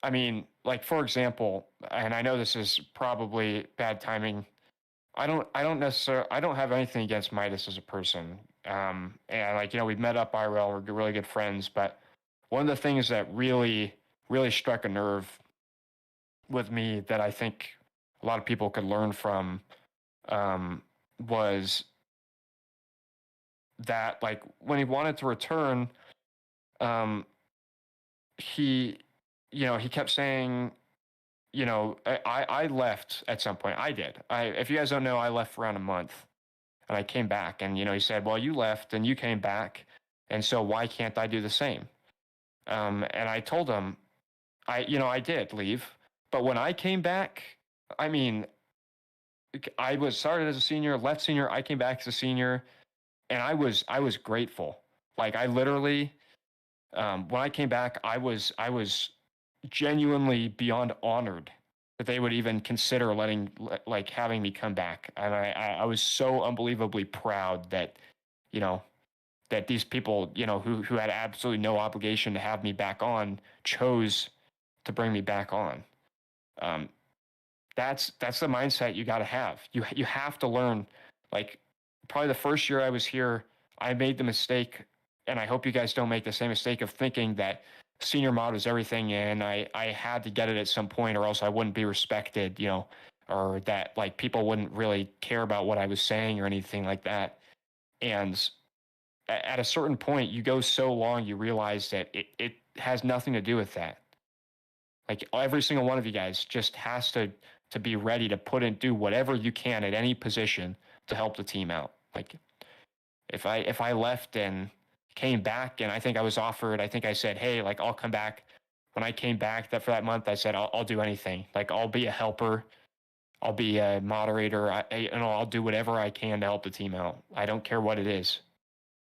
I mean, like for example, and I know this is probably bad timing. I don't have anything against Midas as a person. And like, we've met up IRL, we're really good friends, but one of the things that really struck a nerve with me that I think a lot of people could learn from, was that like when he wanted to return, um, he, he kept saying, I left at some point. I did. If you guys don't know, I left for around a month and I came back and, he said, well, you left and you came back. And so why can't I do the same? And I told him, I did leave, but when I came back, I mean, I was started as a senior, left senior, I came back as a senior, and I was grateful. Like I literally, when I came back, I was genuinely beyond honored that they would even consider like having me come back, and I was so unbelievably proud that, you know, that these people, who had absolutely no obligation to have me back on, chose to bring me back on. Um, that's the mindset you got to have. You have to learn. Like probably the first year I was here, I made the mistake, and I hope you guys don't make the same mistake of thinking that senior mod was everything, and I had to get it at some point, or else I wouldn't be respected, or that like people wouldn't really care about what I was saying or anything like that. And at a certain point, you go so long, you realize that it has nothing to do with that. Like every single one of you guys just has to be ready to put in, do whatever you can at any position to help the team out. Like if I left and came back, and I think I was offered, I think I said, hey, like I'll come back. When I came back for that month, I said I'll do anything. Like I'll be a helper, I'll be a moderator. I'll do whatever I can to help the team out. I don't care what it is.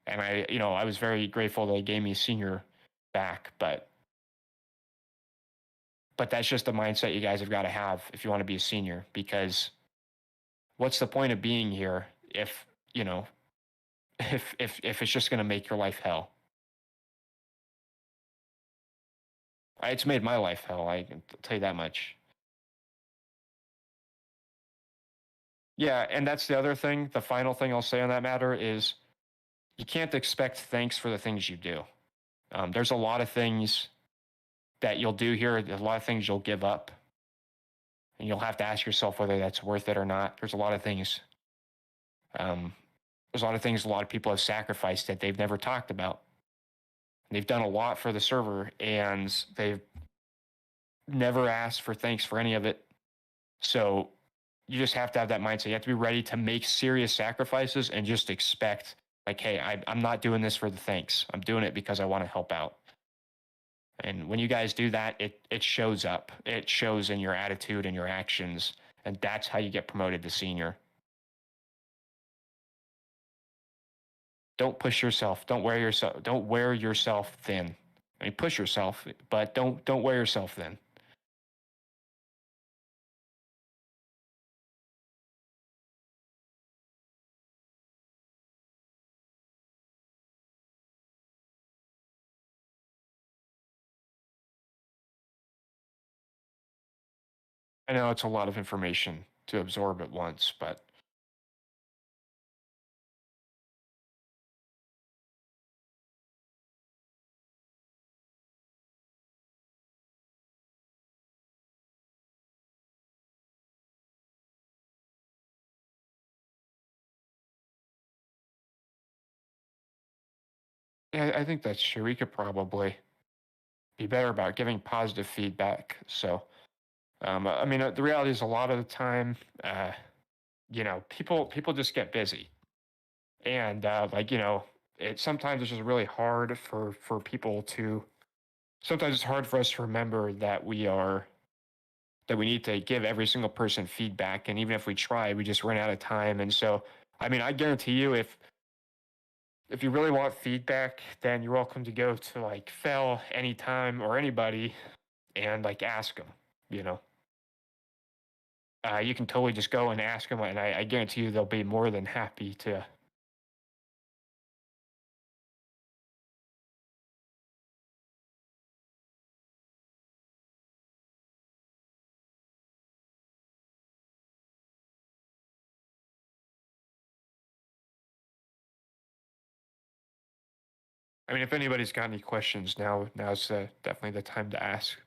And I was very grateful they gave me senior back, but that's just the mindset you guys have got to have if you want to be a senior, because what's the point of being here if, if it's just going to make your life hell? It's made my life hell, I can tell you that much. Yeah, and that's the other thing. The final thing I'll say on that matter is you can't expect thanks for the things you do. There's a lot of things that you'll do here, there's a lot of things you'll give up. And you'll have to ask yourself whether that's worth it or not. There's a lot of things. There's a lot of things a lot of people have sacrificed that they've never talked about. They've done a lot for the server, and they've never asked for thanks for any of it. So you just have to have that mindset. You have to be ready to make serious sacrifices and just expect, like, hey, I'm not doing this for the thanks. I'm doing it because I want to help out. And when you guys do that, it shows up. It shows in your attitude and your actions, and that's how you get promoted to senior. Don't push yourself. Don't wear yourself thin. I mean, push yourself, but don't wear yourself thin. I know it's a lot of information to absorb at once, but yeah, I think that's true. We could probably be better about giving positive feedback. So, I mean, the reality is a lot of the time, people just get busy, and sometimes it's just really hard for people to. Sometimes it's hard for us to remember that we need to give every single person feedback, and even if we try, we just run out of time. And so, I mean, I guarantee you, if you really want feedback, then you're welcome to go to like Fel anytime or anybody and like ask them, you know. you can totally just go and ask them, and I guarantee you they'll be more than happy to. I mean, if anybody's got any questions, now's definitely the time to ask.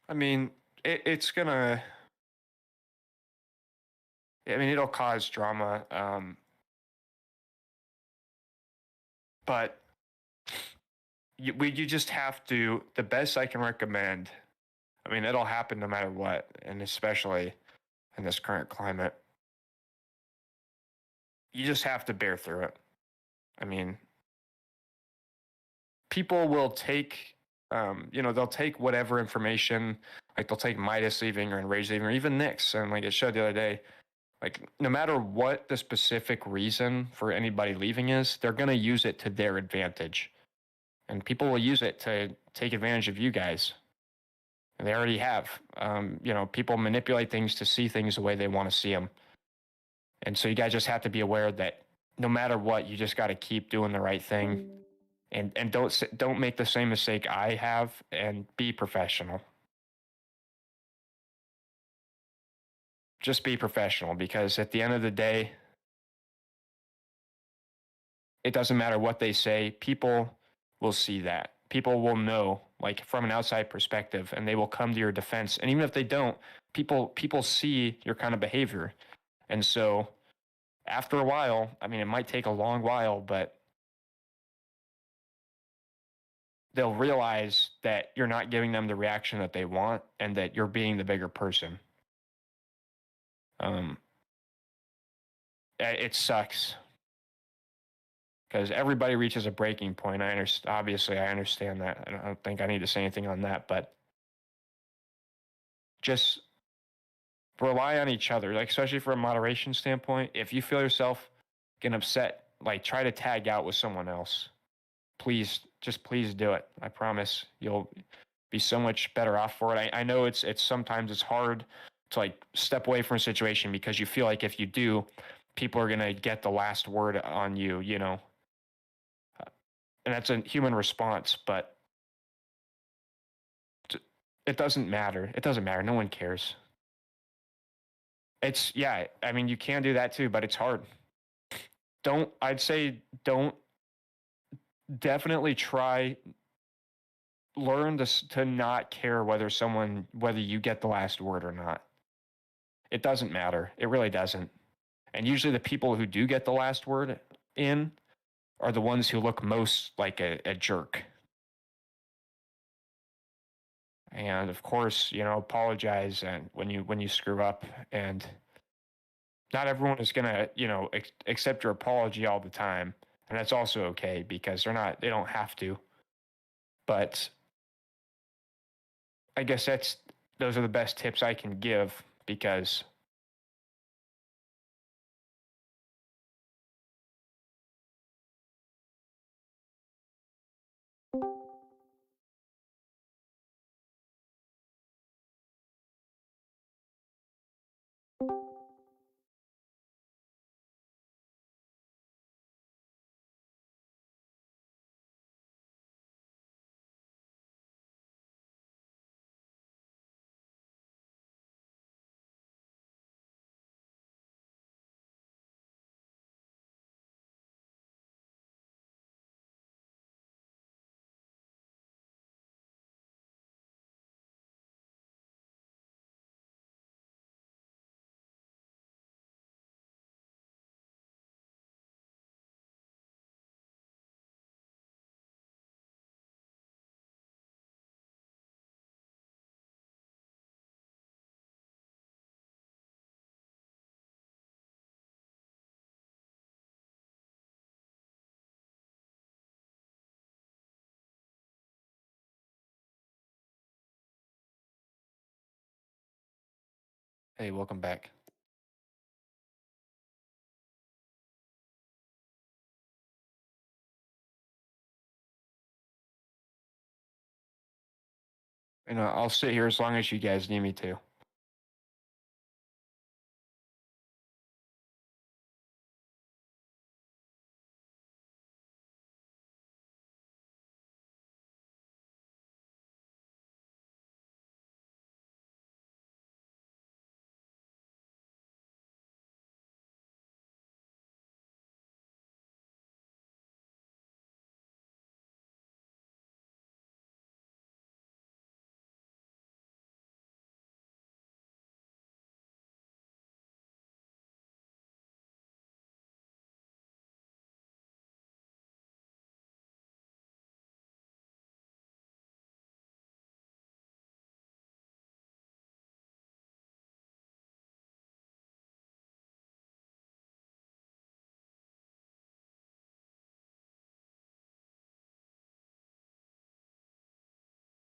I mean, it's gonna. I mean, it'll cause drama, but you just have to. The best I can recommend. I mean, it'll happen no matter what, and especially in this current climate. You just have to bear through it. I mean, people will take, they'll take whatever information, like they'll take Midas leaving or Enrage leaving or even Nyx. And like it showed the other day, like no matter what the specific reason for anybody leaving is, they're going to use it to their advantage. And people will use it to take advantage of you guys. And they already have. People manipulate things to see things the way they want to see them. And so you guys just have to be aware that no matter what, you just got to keep doing the right thing. And don't make the same mistake I have, and be professional. Just be professional, because at the end of the day, it doesn't matter what they say. People will see that. People will know, like from an outside perspective, and they will come to your defense. And even if they don't, people see your kind of behavior. And so after a while, I mean, it might take a long while, but they'll realize that you're not giving them the reaction that they want, and that you're being the bigger person. It sucks because everybody reaches a breaking point. Obviously, I understand that. I don't think I need to say anything on that, but just rely on each other, like especially from a moderation standpoint. If you feel yourself getting upset, like try to tag out with someone else. Please do it. I promise you'll be so much better off for it. I know it's sometimes it's hard to like step away from a situation because you feel like if you do, people are gonna get the last word on you, and that's a human response. But it doesn't matter. It doesn't matter. No one cares. I mean, you can do that too, but it's hard. I'd say don't definitely try learn to not care whether you get the last word or not. It doesn't matter. It really doesn't. And usually the people who do get the last word in are the ones who look most like a jerk. And of course, apologize and when you screw up, and not everyone is going to, accept your apology all the time. And that's also okay because they don't have to. But I guess those are the best tips I can give, because Hey, welcome back. I'll sit here as long as you guys need me to.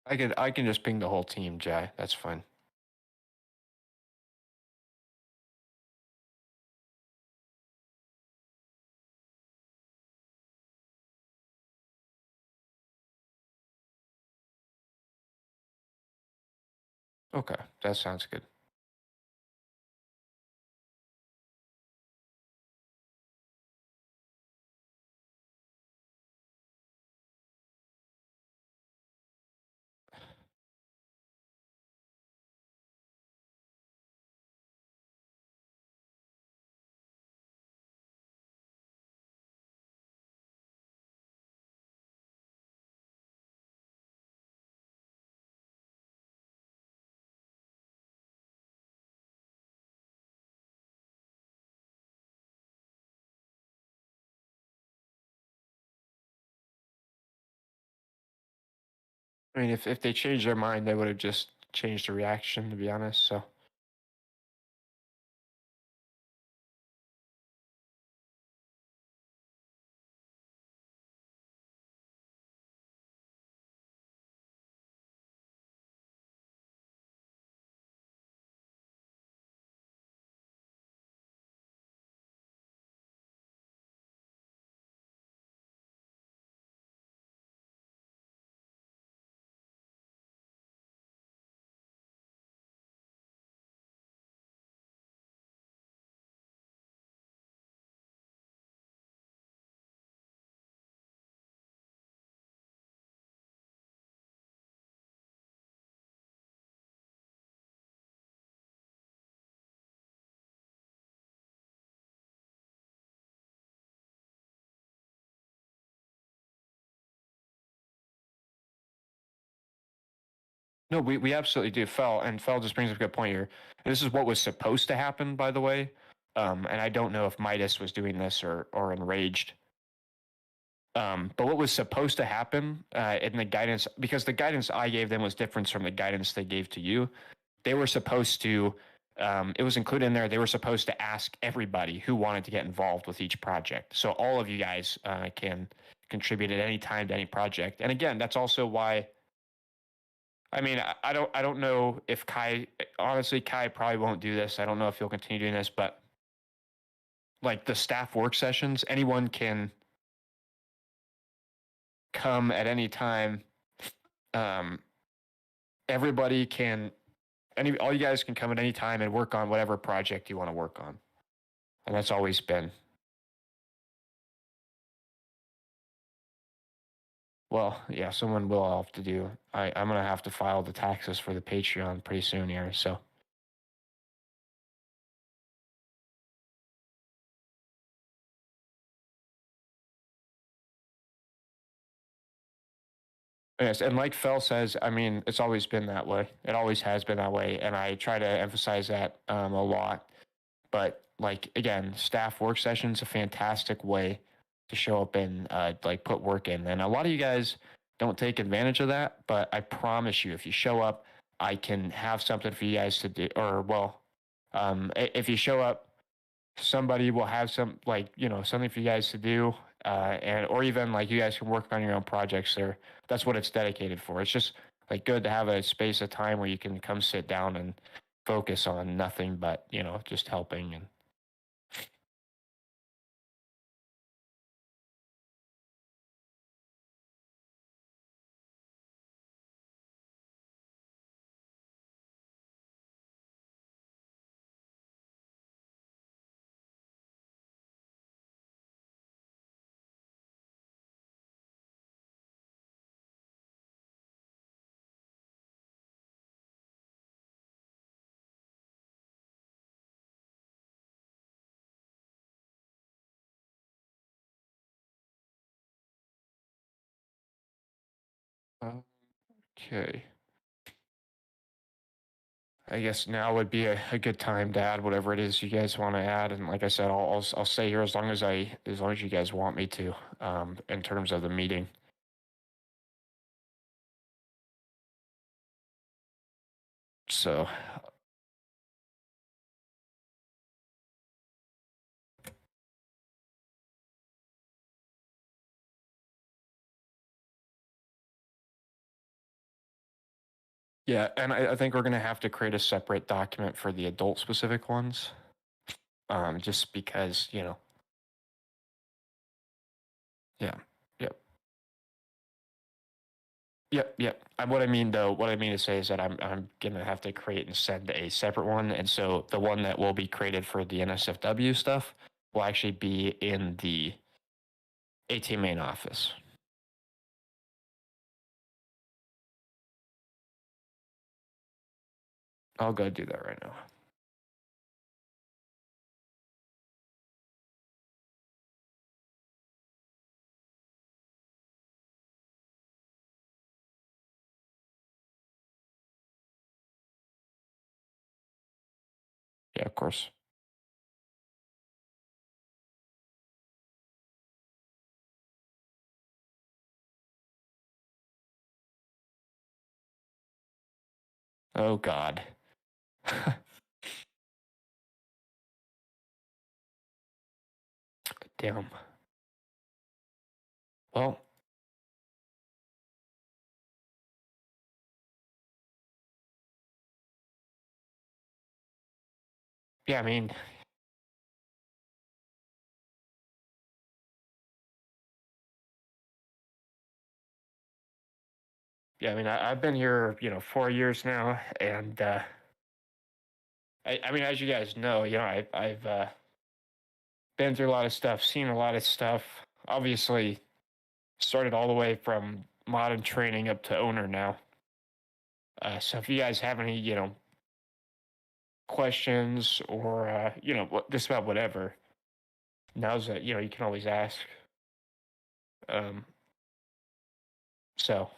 I can just ping the whole team, Jai. That's fine. Okay, that sounds good. I mean, if they changed their mind, they would have just changed the reaction, to be honest. So. No, we absolutely do. Fel just brings up a good point here. And this is what was supposed to happen, by the way. And I don't know if Midas was doing this or Enraged. But what was supposed to happen in the guidance, because the guidance I gave them was different from the guidance they gave to you. They were supposed to, it was included in there. They were supposed to ask everybody who wanted to get involved with each project. So all of you guys can contribute at any time to any project. And again, that's also why. I mean, I don't know if Kai, honestly, Kai probably won't do this. I don't know if he'll continue doing this, but like the staff work sessions, anyone can come at any time. Everybody can, all you guys can come at any time and work on whatever project you want to work on. And that's always been. Well, yeah, someone will have to do. I'm going to have to file the taxes for the Patreon pretty soon here, so. Yes, and like Fel says, I mean, it's always been that way. It always has been that way, and I try to emphasize that a lot. But like again, staff work sessions a fantastic way to show up and like put work in. And a lot of you guys don't take advantage of that, but I promise you, if you show up, I can have something for you guys to do. Or well, if you show up, somebody will have some like something for you guys to do, and or even like you guys can work on your own projects there. That's what it's dedicated for. It's just like good to have a space of time where you can come sit down and focus on nothing but, just helping. And okay. I guess now would be a good time to add whatever it is you guys want to add. And like I said, I'll stay here as long as you guys want me to, in terms of the meeting. So yeah, and I think we're gonna have to create a separate document for the adult specific ones. Just because, yeah. Yep. What I mean to say is that I'm gonna have to create and send a separate one, and so the one that will be created for the NSFW stuff will actually be in the AT main office. I'll go do that right now. Yeah, of course. Oh God. Damn. Well, yeah, I mean, I've been here, 4 years now, and I mean, as you guys know, I've been through a lot of stuff, seen a lot of stuff. Obviously, started all the way from mod and training up to owner now. So if you guys have any, questions or just about whatever, now's that you can always ask. So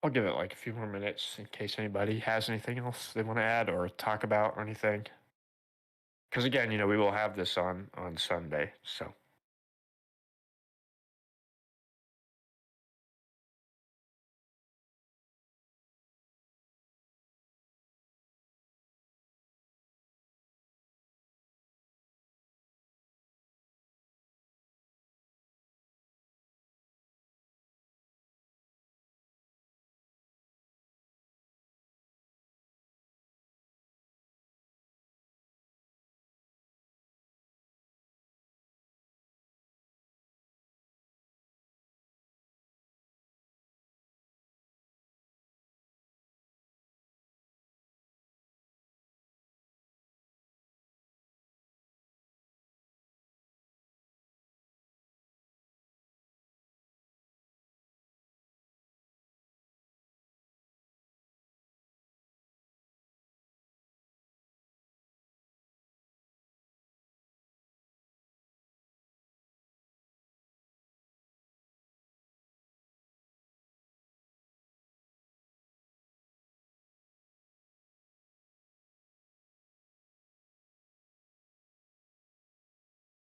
I'll give it like a few more minutes in case anybody has anything else they want to add or talk about or anything. Because again, we will have this on Sunday, so.